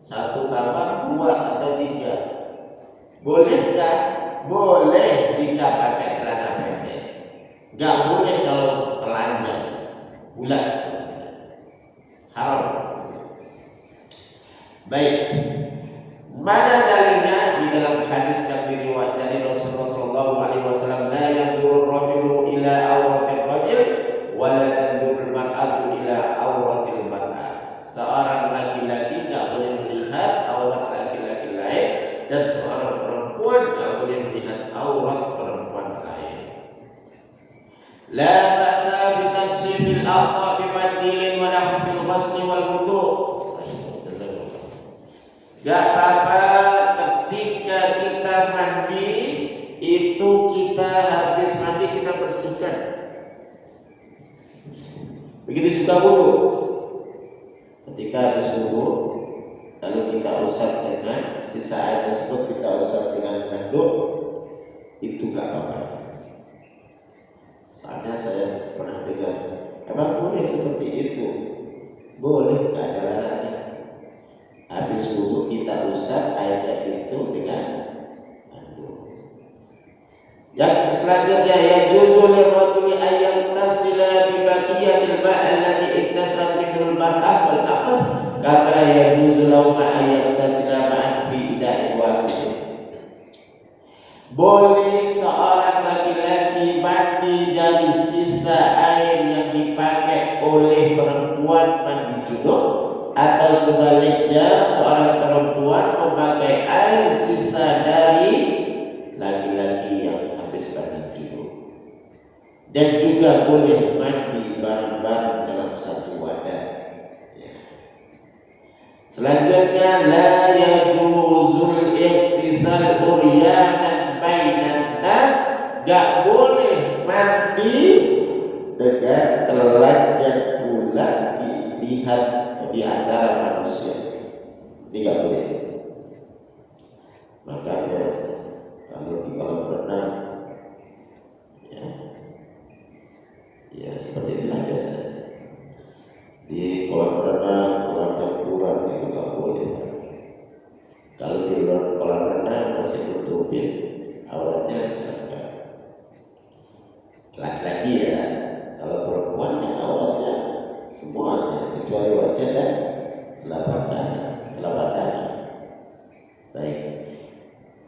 Satu kamar 2 atau 3. Bolehkah? Boleh jika pakai celana pendek. Gak boleh kalau telanjang, bulat maksudnya. Haram. Baik. Mana dalilnya? Di dalam hadis yang diriwayatkan dari Rasulullah SAW, la yanzuru rajulu ila awratil rajul wa la tanzuru al-mar'atu ila awratil mar'ah. Seorang laki-laki tidak boleh melihat aurat laki-laki lain dan seorang perempuan tidak boleh melihat aurat perempuan lain. La ba'sa bi tanshifil a'dha bi mandilin wa nahwi fil ghusli wal wudu'. Gak apa-apa ketika kita mandi itu kita habis mandi kita bersihkan. Begitu juga wudu. Ketika habis wudu lalu kita usap dengan sisa air tersebut kita usap dengan handuk, itu gak apa-apa. Soalnya saya pernah dengar, emang boleh seperti itu? Boleh, gak ada larangan. Habis wudu kita usap airnya itu dengan handuk. Yang selanjutnya, yajuzu lirrajuli an yagtasila bi baqiyatil ma' allati iktasarat minhu al-mar'ah wal aqs kama yajuzu lahu an yagtasila ma'an fi ida'in wahid. Boleh seorang laki-laki mandi dari sisa air yang dipakai oleh perempuan mandi junub, atau sebaliknya seorang perempuan memakai air sisa dari laki-laki yang habis mandi junub. Dan juga boleh mandi bareng-bareng dalam satu wadah. Ya. Selanjutnya, la yajuzul ikhtisal uryanan bainan nas. Gak boleh mandi dengan telanjang bulat dilihat di antara manusia. Ini gak boleh. Makanya kalau di kolam renang ya seperti itulah biasanya. Di kolam renang telanjang bulat itu gak boleh. Kalau di luar kolam renang masih nutupin auratnya silakan. Laki-laki ya. Kalau perempuan yang auratnya semuanya kecuali wajah dan telapak tangan. Baik.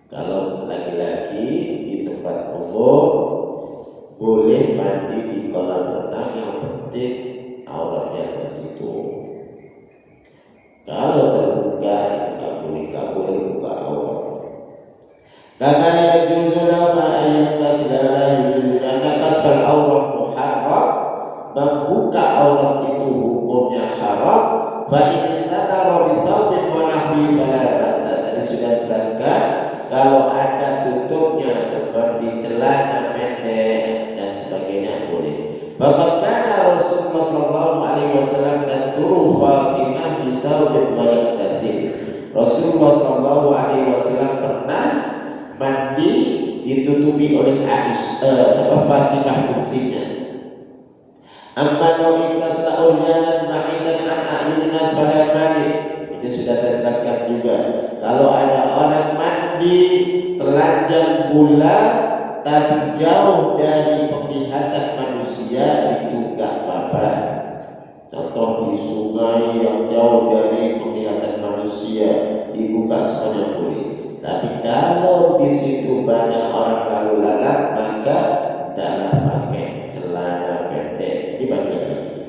Kalau laki-laki di tempat umum boleh mandi di kolam renang, yang penting auratnya tertutup. Kalau terbuka itu nggak boleh buka aurat. Kama yajuzu lahu an yantasila la yajuzu karena kasfal aurat muharram, membuka aurat itu hukumnya haram. Fa in istatara bi thawbin wa nahwi fala ba'sa. Tadi sudah jelaskan kalau ada tutupnya seperti celana pendek dan sebagainya boleh. Faqad kana Rasulullah sallallahu alaihi wasallam yasturu Fatimah bi thawbin wa yaktasib. Rasulullah sallallahu alaihi wasallam pernah mandi ditutupi oleh Fatimah putrinya. Amma law iktasala uryanan ba'idan an a'yunin nas fala mani. Ini sudah saya jelaskan juga. Kalau ada orang mandi telanjang bulat tapi jauh dari penglihatan manusia, itu enggak apa-apa. Contoh di sungai yang jauh dari penglihatan manusia dibuka semuanya boleh. Tapi kalau di situ banyak orang lalu lalang, maka hendaklah pakai celana pendek. Ini bagian lagi.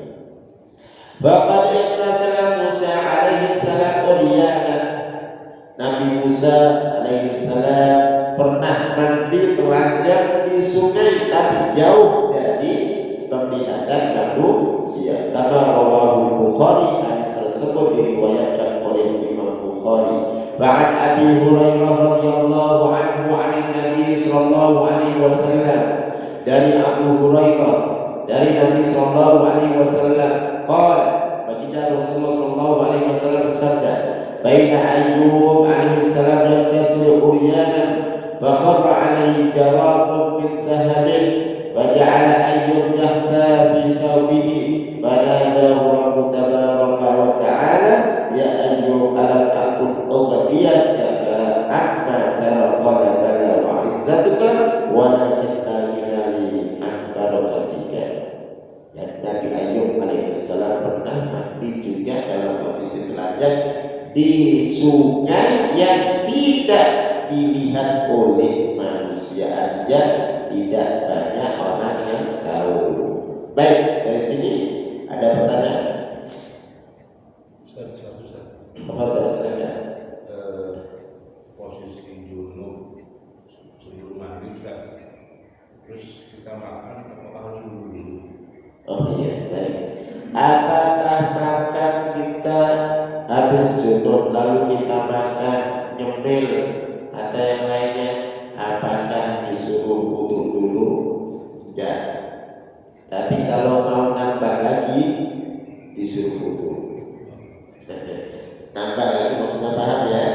Faqad iktasala Musa alaihi salam uryanan. Nabi Musa alaihi salam pernah mandi telanjang di sungai tapi jauh dari penglihatan manusia. Kama rawahu Bukhari, hadis tersebut diriwayatkan oleh Imam Bukhari. Fa'an Abi Hurairah radhiyallahu anhu 'an Nabi sallallahu alaihi wasallam, dari Abu Hurairah dari Nabi sallallahu alaihi wasallam qala, baginda Rasulullah sallallahu alaihi wasallam bersabda, baina Ayyub alaihi salam yantasilu uryanan fa kharra alaihi jarabun min dhahabin faja'ala Ayyub yakhta fi thawbihi fanadahu Rabbu tabaraka wa ta'ala ya Ayyub alam akun ughadiyaka amma taraqala bala wa izzatuka walakinna ginali an barakatika. Dan Nabi Ayyub alaihissalam pernah mandi juga dalam kondisi telanjang di sungai yang tidak dilihat oleh manusia, artinya tidak banyak orang yang tahu. Baik, dari sini ada pertanyaan? Tafadhal, silakan. Posisi junub sebelum mandi sudah, terus kita makan apakah harus dulu? Oh iya, baik. Apakah makan kita habis junub lalu kita makan nyemil atau yang lainnya, apakah disuruh wudu dulu? Tidak. Tapi kalau mau nambah lagi disuruh wudu. Nambah lagi maksudnya paham ya?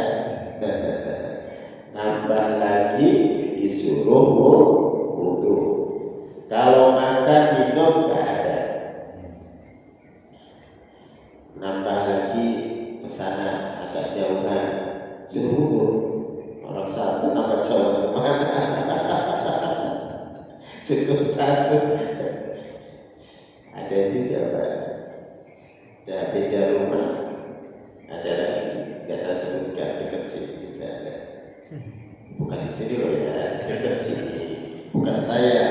Nambah lagi disuruh wudu. Kalau makan minum nggak ada. Nambah lagi ke sana agak jauhan, suruh wudu. Orang satu nambah jauh mana? Cukup satu. Ada juga Pak. Ada beda rumah. Ada lagi, nggak saya sebutkan, dekat sini juga ada. Bukan di sini loh ya, dekat sini. Bukan saya.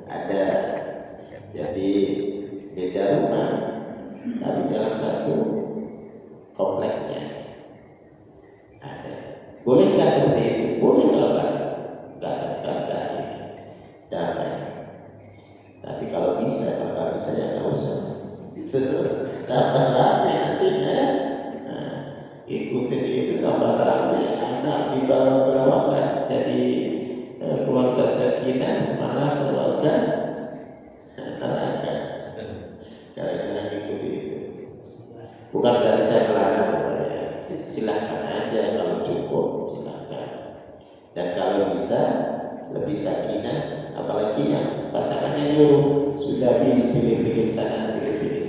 Ada. Jadi beda rumah, tapi dalam satu kompleknya ada. Bolehkah seperti itu? Boleh kalau nggak terkadang damai. Tapi kalau bisa, kalau nggak bisa ya nggak usah. Tambah ramai nantinya. Nah, ikutin itu tambah ramai, anak dibawa-bawa nggak jadi keluarga sakinah, malah keluarga neraka. Gara-gara ikuti itu. Bukan berarti saya melarang ya. Silahkan aja kalau cukup, silahkan. Dan kalau bisa lebih sakinah, apalagi yang pasangannya nyuruh sudah pilih-pilih sana, pilih-pilih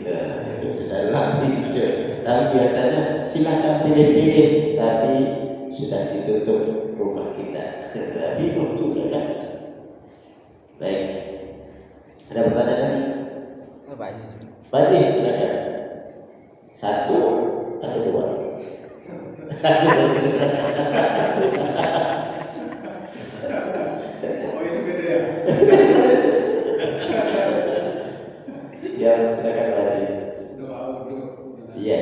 itu sudah lebih hijau. Tapi biasanya silakan pilih-pilih, tapi sudah ditutup rumah kita. Bingung juga kan? Baik, ada pertanyaan lagi? Pak Haji, silakan. Satu atau dua? Oh ini beda ya? Ya, silakan Pak Haji. Doa untuk Iya.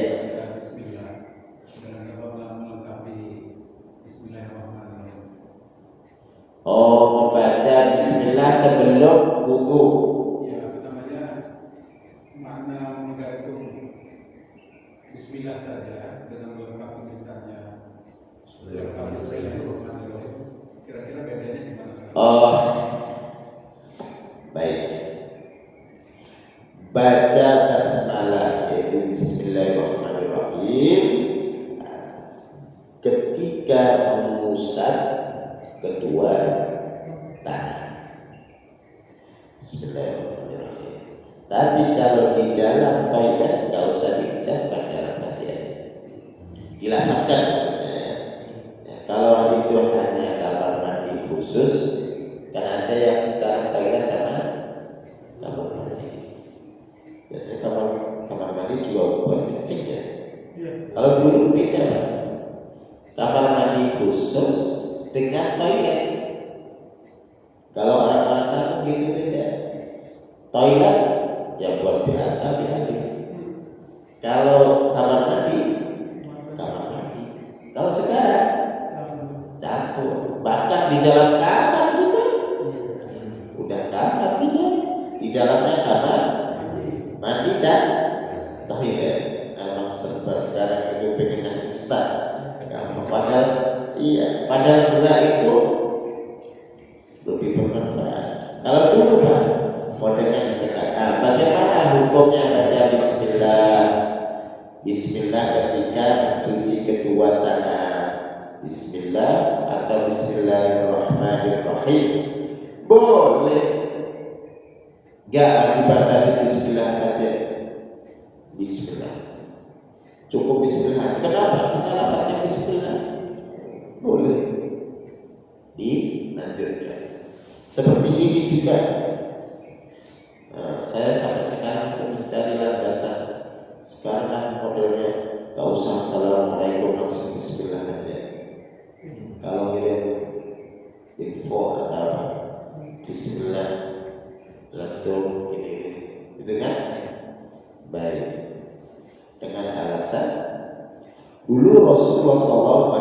Bismillah. Dan melengkapi Bismillahirrahmanirrahim. bismillah sebelum wudu. Ya, namanya makna menggantung bismillah saja dengan melengkapi misalnya Bismillahirrahmanirrahim. Kira-kira bedanya gimana? Oh, baik. Baca basmalah yaitu bismillahirrahmanirrahim ketika mengusap kedua tangan. Bismillahirrahmanirrahim. Tapi kalau di dalam toilet nggak usah diucapkan dalam hati aja, dilafazkan maksudnya. Ya, kalau itu hanya kamar mandi khusus, kan ada yang sekarang toilet sama kamar mandi. Biasanya kamar mandi juga buat kencing ya. Kalau dulu beda, kamar mandi khusus dengan toilet. Kalau orang-orang kampung gitu beda. Toilet ya buat BAK, BAB. Kalau kamar mandi, kamar mandi. Kalau sekarang campur. Bahkan di dalam kamar juga. Udah kamar tidur, di dalamnya kamar mandi dan toilet. Emang serba sekarang itu pengen yang instan. Padahal iya, padahal gerak itu lebih bermanfaat. Kalau dulu Pak, modelnya disekat. Bagaimana hukumnya baca bismillah? Bismillah ketika mencuci kedua tangan. Bismillah atau bismillahirrahmanirrahim. Boleh. Gak dibatasi bismillah aja. Bismillah. Cukup bismillah aja. Kenapa? Karena lafaznya bismillah. Boleh dilanjutkan. Seperti ini juga. Saya sampai sekarang itu mencari landasan. Sekarang modelnya gak usah assalamualaikum, langsung bismillah aja. Kalau kirim info atau apa, bismillah langsung ini, itu kan? Baik. Dengan alasan dulu Rasulullah SAW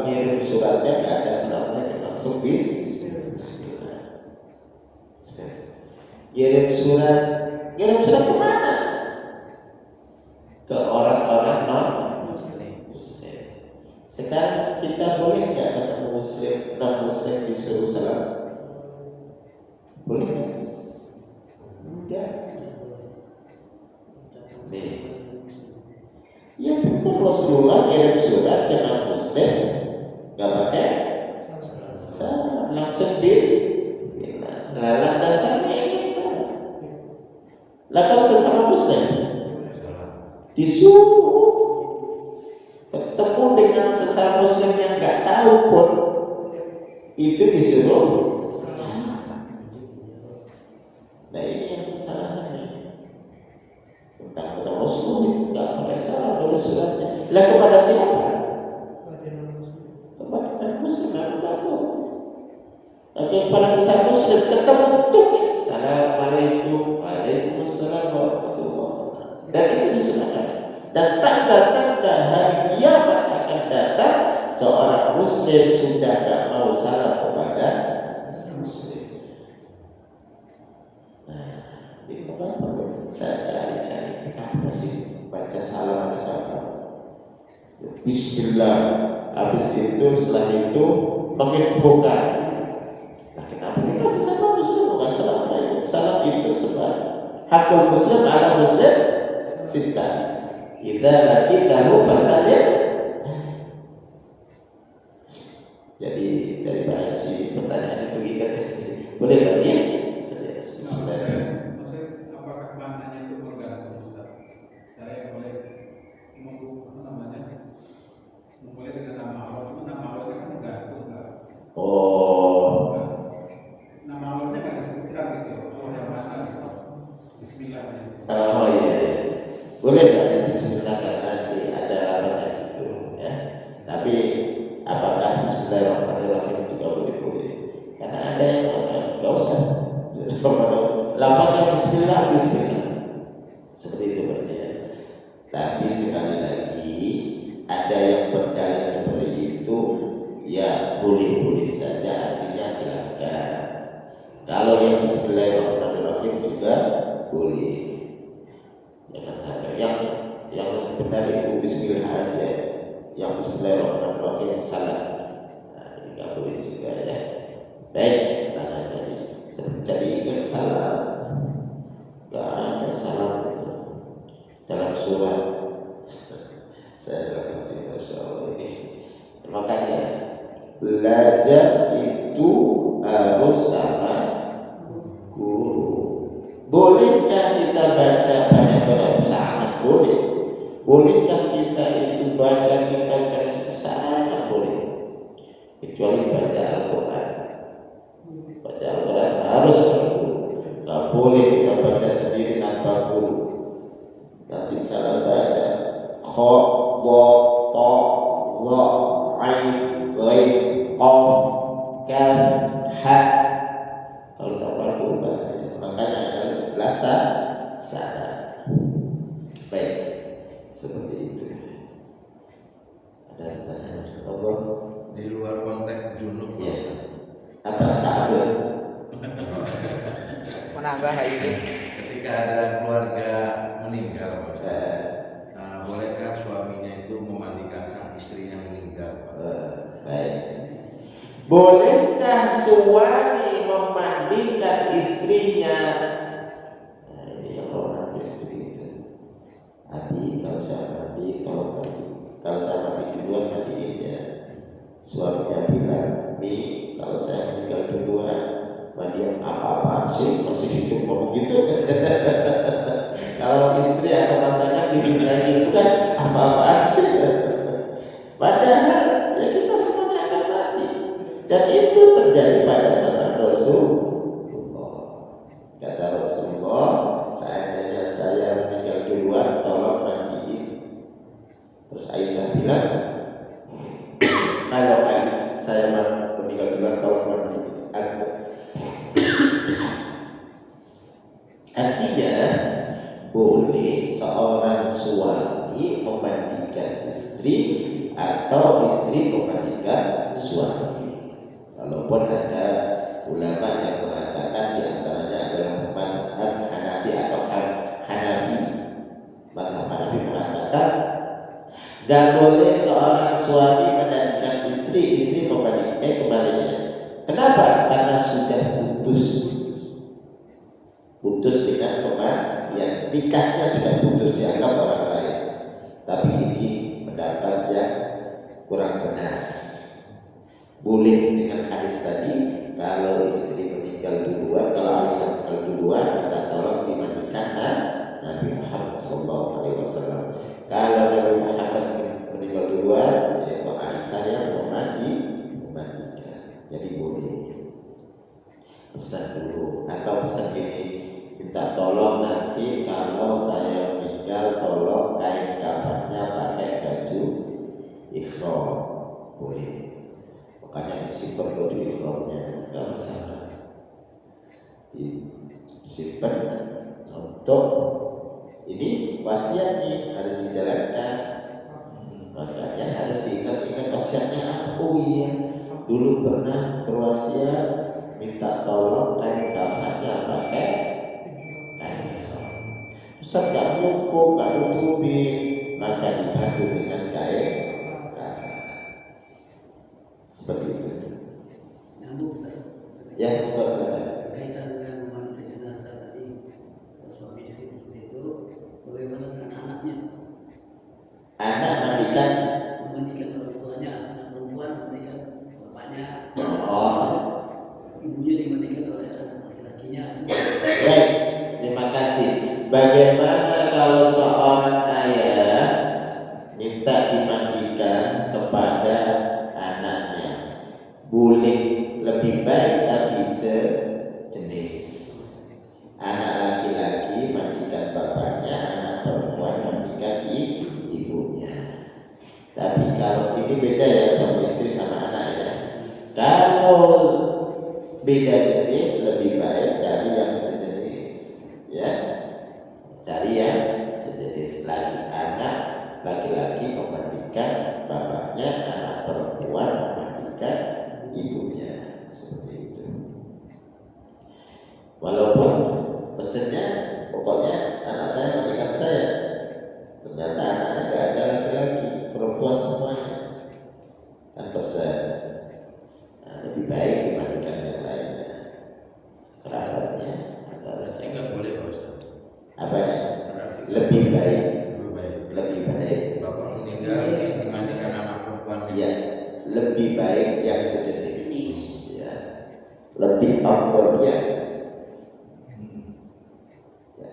ngirim suratnya nggak ada salamnya, langsung bismillah. Ngirim surat kemana? Ke orang-orang non Muslim. Sekarang kita boleh nggak ketemu Muslim non Muslim disuruh salam? Boleh nggak? Enggak. Nih, ya benar Rasulullah kirim surat ke non Muslim nggak pakai salam, langsung bismillah. Landasannya ini salah. Lah kalau sesama Muslim disuruh ketemu dengan sesama Muslim yang nggak tahu pun itu disuruh salah. Nah ini yang kesalahannya. Tentang Rasulullah itu nggak boleh salah, boleh suratnya. Lah kepada siapa? Kepada Muslim, nggak boleh. Tapi pada sesama Muslim ketemu tuh, assalamualaikum, waalaikumsalam warahmatullahi wabarakatuh. Dan itu disunahkan. Dan tanda-tanda hari kiamat akan datang, seorang Muslim sudah tak mau salam kepada Muslim. Nah, ini kenapa? Saya cari-cari kenapa sih baca salam aja apa? Bismillah. Habis itu setelah itu menginfokan. Nah, kenapa kita sesama Muslim bukan assalamualaikum? Salam itu sebab hakul Muslim ala Muslim sita. Idza laqitahu fasallim. Jadi dari Pak Haji pertanyaan itu ingat. Boleh berarti ya? Bismillah. Maksudnya apakah maknanya itu bergantung Ustaz? Saya boleh memulai dengan nama Allah, cuma nama Allah itu kan bergantung kan? Oh. Nama Allahnya nggak disebutkan gitu. Allah yang mana gitu? Bismillahnya. Oh iya. Boleh baca bismillah karena ada lafaznya gitu ya. Tapi apakah bismillahirrahmanirrahim juga boleh? Karena ada yang nggak usah. Lafaznya bismillah. Seperti itu berarti ya. Tapi sekali lagi ada yang berdalil seperti itu, ya boleh-boleh saja, artinya silakan. Kalau yang Bismillahirrahmanirrahim juga boleh. Jangan sampai yang benar itu Bismillah aja, yang Bismillahirrahmanirrahim salah. Nah, ini nggak boleh juga ya. Baik, pertanyaan tadi seperti jadi ingat salam, nggak ada salam itu dalam surat. Saya dalam hati, masya Allah ini. Makanya belajar itu harus sama guru. Bolehkah kita baca banyak-banyak? Sangat boleh. Bolehkah kita itu baca kitab dan sangat boleh. Kecuali baca Al-Quran. Baca Al-Quran harus pakai guru. Gak boleh kita baca sendiri tanpa guru. Nanti salah baca. Kha, dha, ta, dha, ain, ghain, qaf, kaf, ha. Kalau tanpa guru bahaya. Makanya adalah istilah salah. Baik, seperti itu. Ada pertanyaan? Allah Di luar konteks junub. ya. Apa ta'abud? Menambah ini. Ketika ada keluarga meninggal, Pak, bolehkah suaminya itu memandikan sang istri yang meninggal, Pak? Baik. Bolehkah suami memandikan istrinya? Nah, ini yang romantis begitu. Abi, kalau saya mandi, tolong mandi. Kalau saya mandi duluan, mandiin ya. Suaminya bilang, Mi, kalau saya meninggal duluan, mandiin apa-apaan sih, masih hidup ngomong gitu. Kalau istri atau pasangan bikin lagi itu kan apa-apaan sih. Padahal ya kita semuanya akan mati. Dan itu terjadi pada zaman Rasulullah. Kata Rasulullah, seandainya saya meninggal duluan, tolong mandiin. Terus Aisyah bilang, kalau saya meninggal duluan, tolong mandiin. Artinya boleh seorang suami memandikan istri atau istri memandikan suami. Walaupun ada ulama yang mengatakan di antaranya adalah mazhab Hanafi atau Hanafi. Mazhab Hanafi mengatakan gak boleh seorang suami memandikan istri, istri memandikan kembalinya. Kenapa? Karena sudah putus dengan kematian, nikahnya sudah putus, dianggap orang lain. Tapi ini pendapat yang kurang benar. Boleh dengan hadis tadi, kalau istri meninggal duluan, kalau Aisyah meninggal duluan, minta tolong dimandikan Nabi Muhammad SAW. Kalau Nabi Muhammad meninggal duluan, yaitu Aisyah yang memandikan. Jadi boleh pesan dulu atau pesan gini, minta tolong nanti kalau saya meninggal, tolong kain kafannya pakai baju ikhram, boleh. Makanya disimpan baju ikhramnya, nggak masalah. Disimpan untuk ini wasiat nih harus dijalankan. Makanya harus diingat-ingat wasiatnya. Oh iya, dulu pernah berwasiat minta tolong kain kafannya pakai kain ikhram. Ustaz nggak nyukup, nggak nutupin, maka dibantu dengan kain kafan. Seperti itu. Nyambung Ustaz. Ya, coba silakan. Berkaitan dengan memandikan jenazah tadi, suami istri seperti itu, bagaimana dengan anaknya? Anak mandikan. Memandikan orang tuanya, anak perempuan memandikan bapaknya. Oh, Ibunya dimandikan oleh anak laki-lakinya. baik. Terima kasih. Bagaimana kalau seorang ayah minta dimandikan kepada anaknya? Boleh, lebih baik tapi sejenis. Anak laki-laki mandikan bapaknya, anak perempuan mandikan ibunya. Tapi kalau ini beda ya, suami istri sama anak ya. Kalau beda jenis, lebih baik cari yang sejenis ya. Cari yang sejenis. Anak laki-laki memandikan bapaknya, anak perempuan memandikan ibunya. Seperti itu. lebih afdalnya. Ya.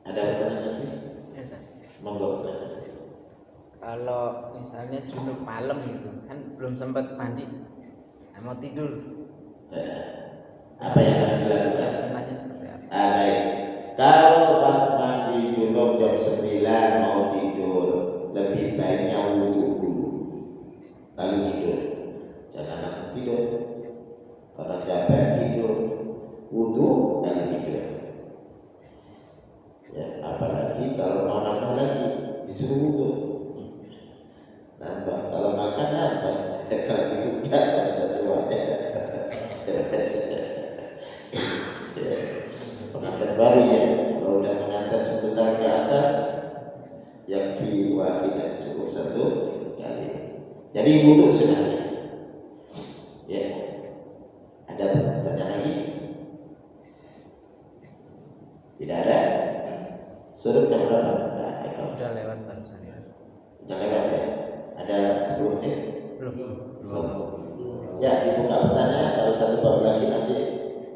Ada pertanyaan lagi? Ya, Ustaz. Monggo silakan. Kalau misalnya junub malam gitu kan belum sempat mandi, nah, mau tidur, Apa yang harus dilakukan? sunnahnya seperti apa? Baik. Kalau pas mandi junub jam 9 mau tidur, lebih baiknya wudhu dulu, lalu tidur. Jangan langsung tidur. Kalau capek tidur, wudhu lalu tidur. Ya, apalagi kalau mau nambah lagi disuruh wudhu. Nambah, kalau makan nambah. Kalau itu enggak, sudah tua ya. Pengantin baru ya, kalau udah mengantar sebentar ke atas, yang fi wahidah cukup satu kali. Jadi wudhu sunahnya. Ya, ada pertanyaan lagi? Tidak ada? Suruh jam berapa? Nah, Eko. Udah lewat barusan ya? Udah lewat ya? Ada 10 menit? Belum. Ya, dibuka pertanyaan. Kalau satu bab lagi nanti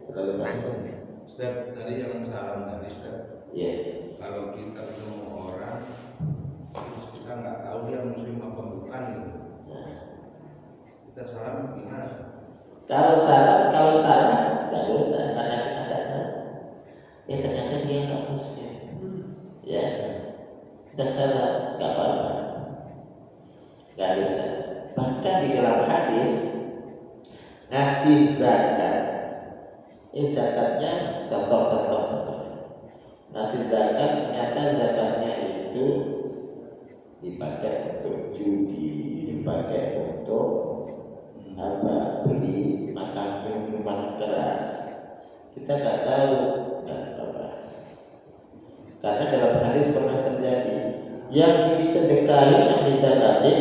terlalu banyak. Nanggung ya. Ustaz, tadi yang salam tadi Ustaz, Ya, kalau kita ketemu orang terus kita nggak tahu dia muslim apa bukan gitu, kita salam gimana Ustaz? kalau salah nggak dosa karena kita nggak tahu. Ya ternyata dia nggak muslim. Ya, kita salah nggak apa-apa, nggak dosa. Bahkan di dalam hadis ngasih zakat, zakatnya contoh. Ngasih zakat ternyata zakatnya itu dipakai untuk judi, dipakai untuk beli makan minuman keras. Kita nggak tahu apa. Karena dalam hadis pernah terjadi yang disedekahi, yang dizakatin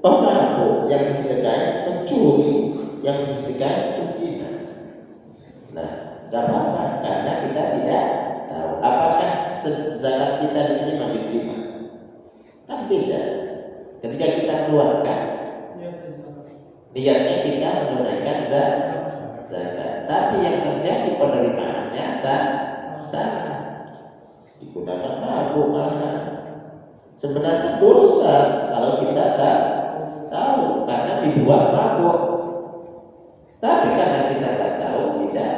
pemabuk, yang disedekahi pencuri, yang disedekahi pezina. Nah, nggak apa-apa karena kita tidak tahu apakah zakat kita diterima. Kan beda. Ketika kita keluarkan, niatnya kita menunaikan zakat, tapi yang terjadi penerimaannya salah. Digunakan mabuk malahan. Sebenarnya dosa kalau kita tak tahu karena dibuat mabuk. Tapi karena kita tak tahu tidak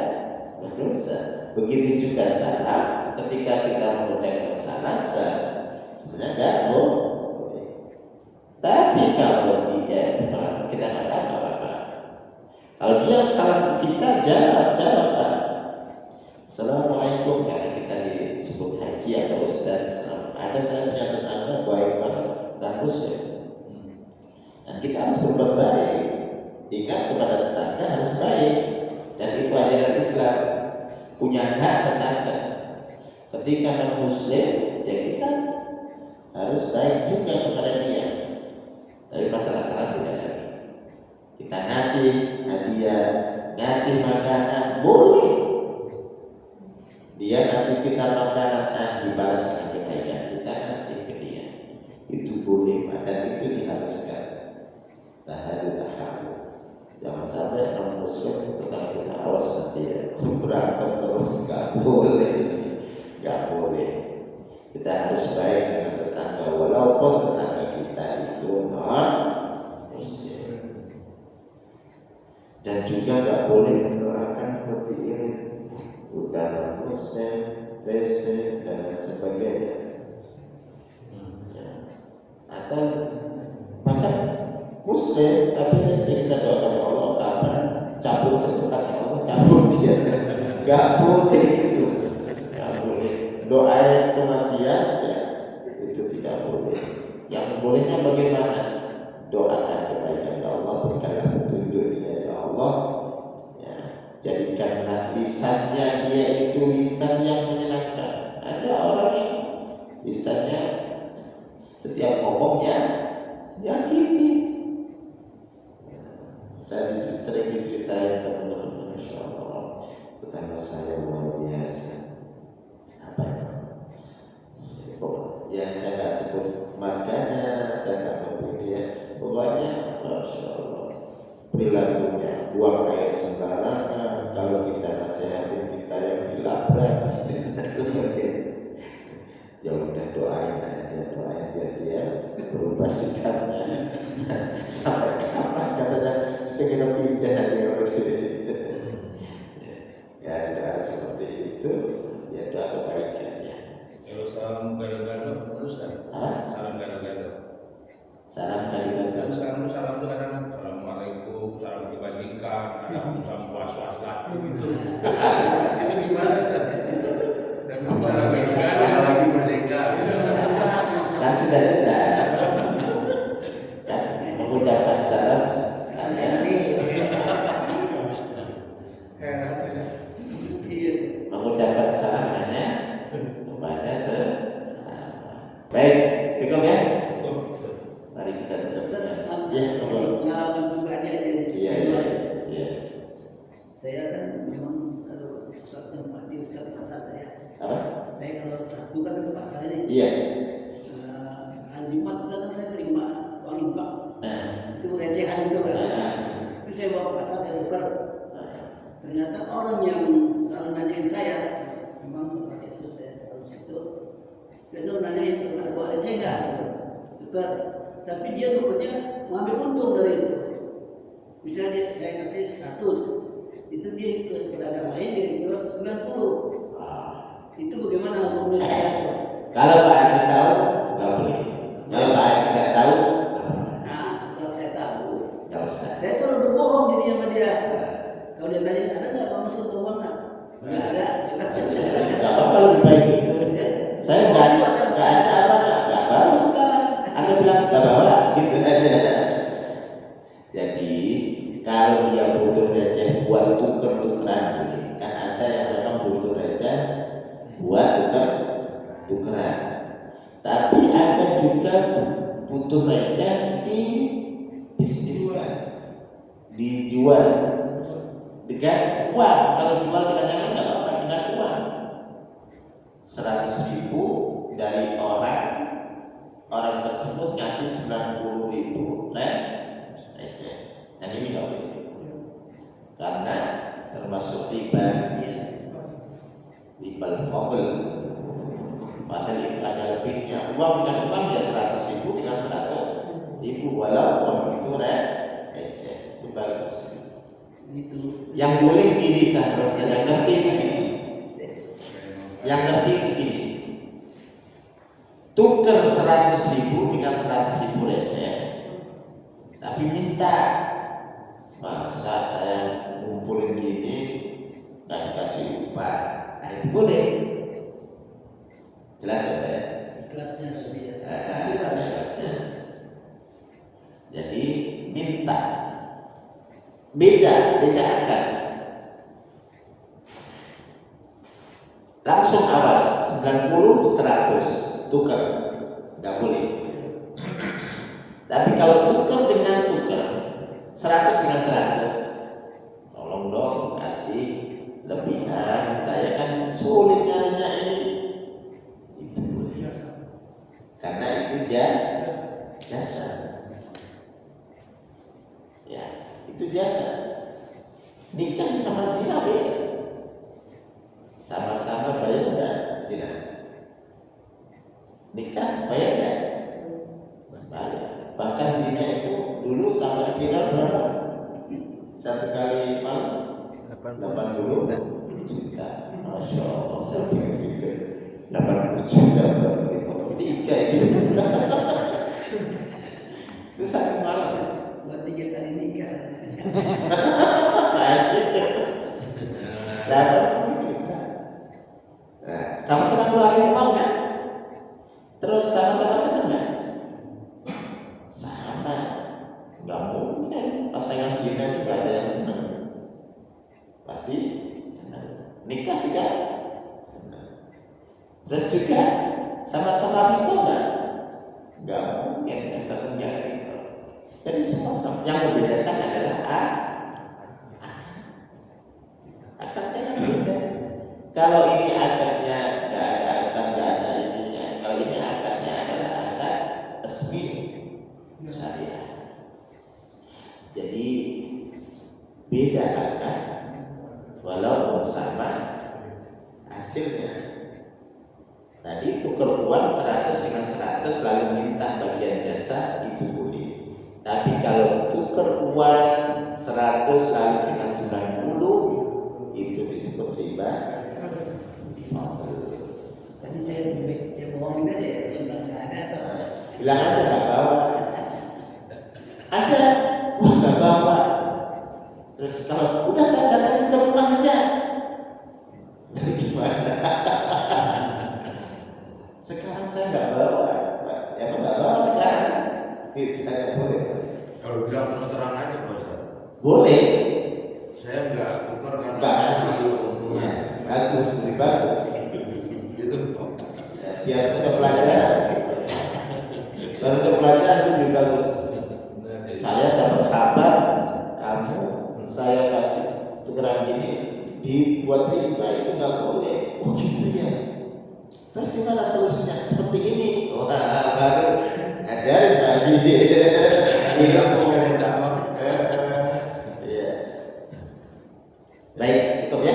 berdosa. Begitu juga salam, ketika kita mengucapkan salam sebenarnya enggak boleh. Tapi kalau dia kita nggak tahu apa-apa. Kalau dia salam ke kita jawab. Assalamualaikum, karena kita disebut haji atau ustaz. Ada saya punya tetangga baik banget dan muslim. Dan kita harus berbuat baik. Ingat kepada tetangga harus baik. Dan itu ajaran Islam. Punya hak tetangga. Ketika non muslim, ya kita harus baik juga kepada dia. Tapi masalah salah tidak lagi. Kita ngasih hadiah, ngasih makanan boleh. Dia ngasih kita makanan, dibalas dengan kebaikan kita kasih ke dia. Itu boleh, dan itu diharuskan. Taharu. Jangan sampai non muslim tetangga kita awas nanti ya berantem terus, nggak boleh. Kita harus baik dengan tetangga walaupun tetangga kita itu non muslim. Dan juga nggak boleh mendoakan seperti ini, bukan muslim, rese dan lain sebagainya. Ya. Atau bahkan muslim tapi rese kita doakan ya Allah kapan cabut cepetan ya Allah cabut dia. Nggak boleh itu, nggak boleh. Doa kematian ya itu tidak boleh. Yang bolehnya bagaimana? Doakan kebaikan ya Allah, berikanlah petunjuk dia ya Allah. Ya, jadikanlah lisannya dia itu lisan yang menyenangkan. Ada orang yang lisannya setiap ngomongnya nyakiti. Ya, saya sering diceritain teman-teman, Masya Allah, tetangga saya luar biasa. Apa itu? Ya saya nggak sebut marganya, saya nggak sebut ini ya. Pokoknya Masya Allah perilakunya, buang air sembarangan. Kalau kita nasihatin kita yang dilabrak dan sebagainya. Ya udah doain biar dia berubah sikapnya. Sampai kapan katanya sepingin pindah dia. Ya seperti itu. Ya doa kebaikan ya. Kalau salam gado-gado terus kan? Salam gado-gado. Salam kali Kan sekarang tuh salam tuh kadang assalamualaikum, salam kebajikan, kadang salam was-was lagi gitu. Itu gimana Ustaz? Dan salam gado-gado lagi merdeka. kan sudah jelas. Kan mengucapkan salam mengucapkan salam hanya kepada sesama. Baik, cukup ya. Mari kita tutup. Ya, pengalaman pribadi aja. Iya. Saya kan memang kalau suatu tempat di Ustaz pasar ya. Apa? Saya kalau Sabtu kan ke pasar ini. Iya. Hari Jumat itu kan saya terima uang infak. Itu recehan itu kan. Itu saya bawa ke pasar, saya tukar. Ternyata orang yang selalu nanyain saya, memang tempat itu saya selalu situ. Dia selalu nanyain, ada bawa receh nggak? Tukar. Tapi dia rupanya mengambil untung dari itu. Misalnya saya kasih 100, itu dia ke pedagang lain dia jual 90. Itu bagaimana hukumnya saya? Kalau Pak Haji tahu, nggak boleh. Kalau Pak Haji nggak tahu, Nah, setelah saya tahu, nggak usah. saya selalu berbohong jadi sama dia. Kalau dia tanya, ada nggak Pak Mas untuk uang nggak? Nggak ada. Nggak apa-apa, lebih baik itu. Saya nggak ada apa, nggak bawa sekarang. Anda bilang nggak bawa, gitu aja. Jadi kalau dia butuh receh buat tuker-tukeran boleh. Kan ada yang memang butuh receh buat tukeran. Tapi ada juga butuh receh di bisniskan, dijual dengan uang. Kalau jual dengan yang lain nggak apa-apa, dengan uang. 100.000 dari orang tersebut ngasih 90.000 receh, dan ini nggak boleh karena termasuk riba fadl. Fadl itu ada lebihnya. Uang dengan uang ya 100.000 dengan 100.000, walau uang itu receh, itu bagus. Yang boleh ini seharusnya yang ngerti itu gini. Yang ngerti itu gini. Tuker 100.000 dengan 100.000 receh, tapi minta, masa saya ngumpulin gini nggak dikasih upah. Nah itu boleh. Jelas ya saya? Kelasnya sudah. Kelasnya. Jadi minta. Beda akan. Langsung awal 90 100 tukar, nggak boleh. Tapi kalau tukar dengan tukar 100 dengan 100, tolong dong kasih lebihan, saya kan sulit nyarinya ini. Itu boleh. Karena itu jasa. Ya, itu jasa. Nikah sama zina beda. Sama-sama bayar nggak zina? Nikah bayar nggak? Bayar. Bahkan zina itu dulu sampai viral berapa? Satu kali malam 80 juta. Masya Allah, saya pikir 80 juta beli motor 3 itu. Itu satu malam. Buat 3 kali nikah. 80 juta. Nah, sama-sama keluarin uang kan? Terus sama-sama senang kan? Sama. Gak mungkin pasangan zina juga ada yang senang. Pasti senang. Nikah juga senang. Terus juga sama-sama ridho kan? Gak mungkin yang satu nggak ridho. Jadi sama-sama. Yang membedakan adalah akadnya yang beda. Kalau ini akadnya nggak ada akad, nggak ada ininya. Kalau ini akadnya adalah akad resmi syariah. Jadi beda angka walaupun sama hasilnya. Tadi tukar uang 100 dengan 100 lalu minta bagian jasa itu boleh. Tapi kalau tukar uang 100 lalu dengan 90 itu disebut riba. Tadi saya bohongin aja ya, saya bilang nggak ada atau Bilang aja nggak bawa. Ada, wah nggak bawa. Terus kalau udah saya datangin ke rumah aja, jadi gimana? Sekarang saya nggak bawa, emang nggak bawa sekarang. Itu hanya boleh. Kalau bilang terus terang aja Pak Ustaz. Boleh, Saya nggak tukar karena nggak kasih. Ya, bagus, lebih bagus. gitu. Biar untuk pelajaran, biar untuk pelajaran itu lebih bagus. Saya dapat kabar kamu saya kasih tukeran gini dibuat riba itu nggak boleh. Oh gitu ya. Terus gimana solusinya? Seperti ini. Wah, baru ajarin Pak Haji. Tidak boleh dakwah. Iya. Baik, cukup ya.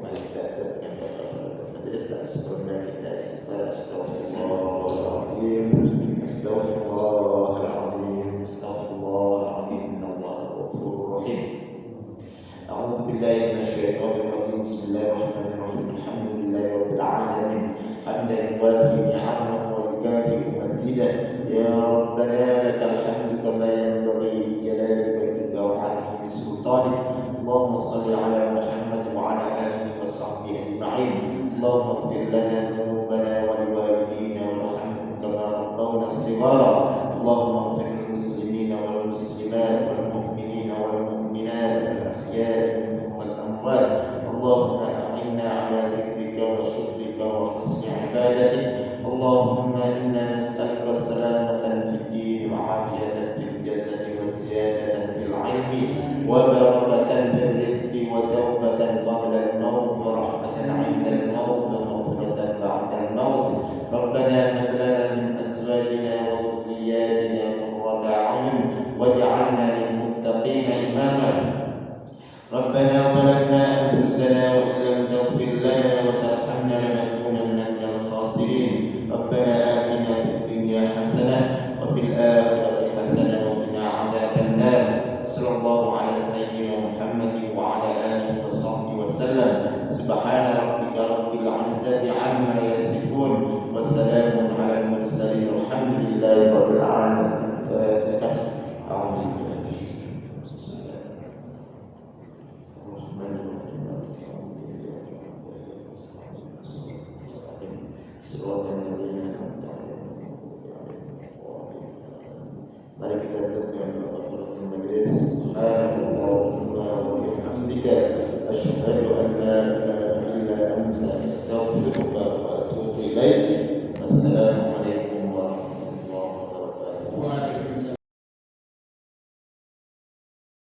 Mari kita tutup dengan kafaratul majlis. Tapi sebelumnya kita istighfar. Astagfirullahaladzim. Astagfirullahaladzim. Astagfirullahaladzim. Innallaha ghafurur rahim. A'udzu billahi minasyaitonir rajim. Bismillahirrahmanirrahim. Alhamdulillahi rabbil alamin. Hamdan yuwafi ni'amahu wa yukafi'u mazidah. Ya Rabbana lakal hamdu kama yanbaghi li jalali wajhika wa 'azimi sultanik. Allahumma shalli 'ala Muhammad wa 'ala alihi wa sahbihi ajma'in. Allahumma ighfir lana dhunubana wa liwalidina warhamhum kama rabbawna shighara. Allahumma ighfir lil muslimina wal muslimat wal mu'minina wal mu'minat al ahya'i minhum wal amwat. Allahumma a'inna 'ala dhikrika wa syukrika wa husni 'ibadatik. Allahumma inna nas'aluka salamatan fid din wa 'afiyatan fil jasadi wa ziyadatan fil 'ilmi wa barakatan fil rizqi wa tawbatan qabla al-maut wa rahmatan 'inda al-maut wa maghfiratan ba'da al-maut. Rabbana hab lana min azwajina wa dhurriyyatina qurrata a'yun waj'alna lil muttaqina imama. Rabbana zalamna anfusana wa in lam taghfir lana wa tarhamna lanakunanna minal khasirin. Rabbana atina fid dunya hasanah wa fil akhirati hasanah wa qina adzaban nar. Sallallahu ala sayyidina Muhammadin wa ala alihi wa sahbihi wa sallam. Subhana rabbika rabbil izzati amma yasifun wa salamun ala al mursalin. Alhamdulillahi rabbil alamin. Fatihah. A'udzu billahi Mari kita tutup dengan kafaratul majlis. Subhanallahumma wa bihamdika asyhadu an la ilaha illa anta astaghfiruka wa atubu ilaik.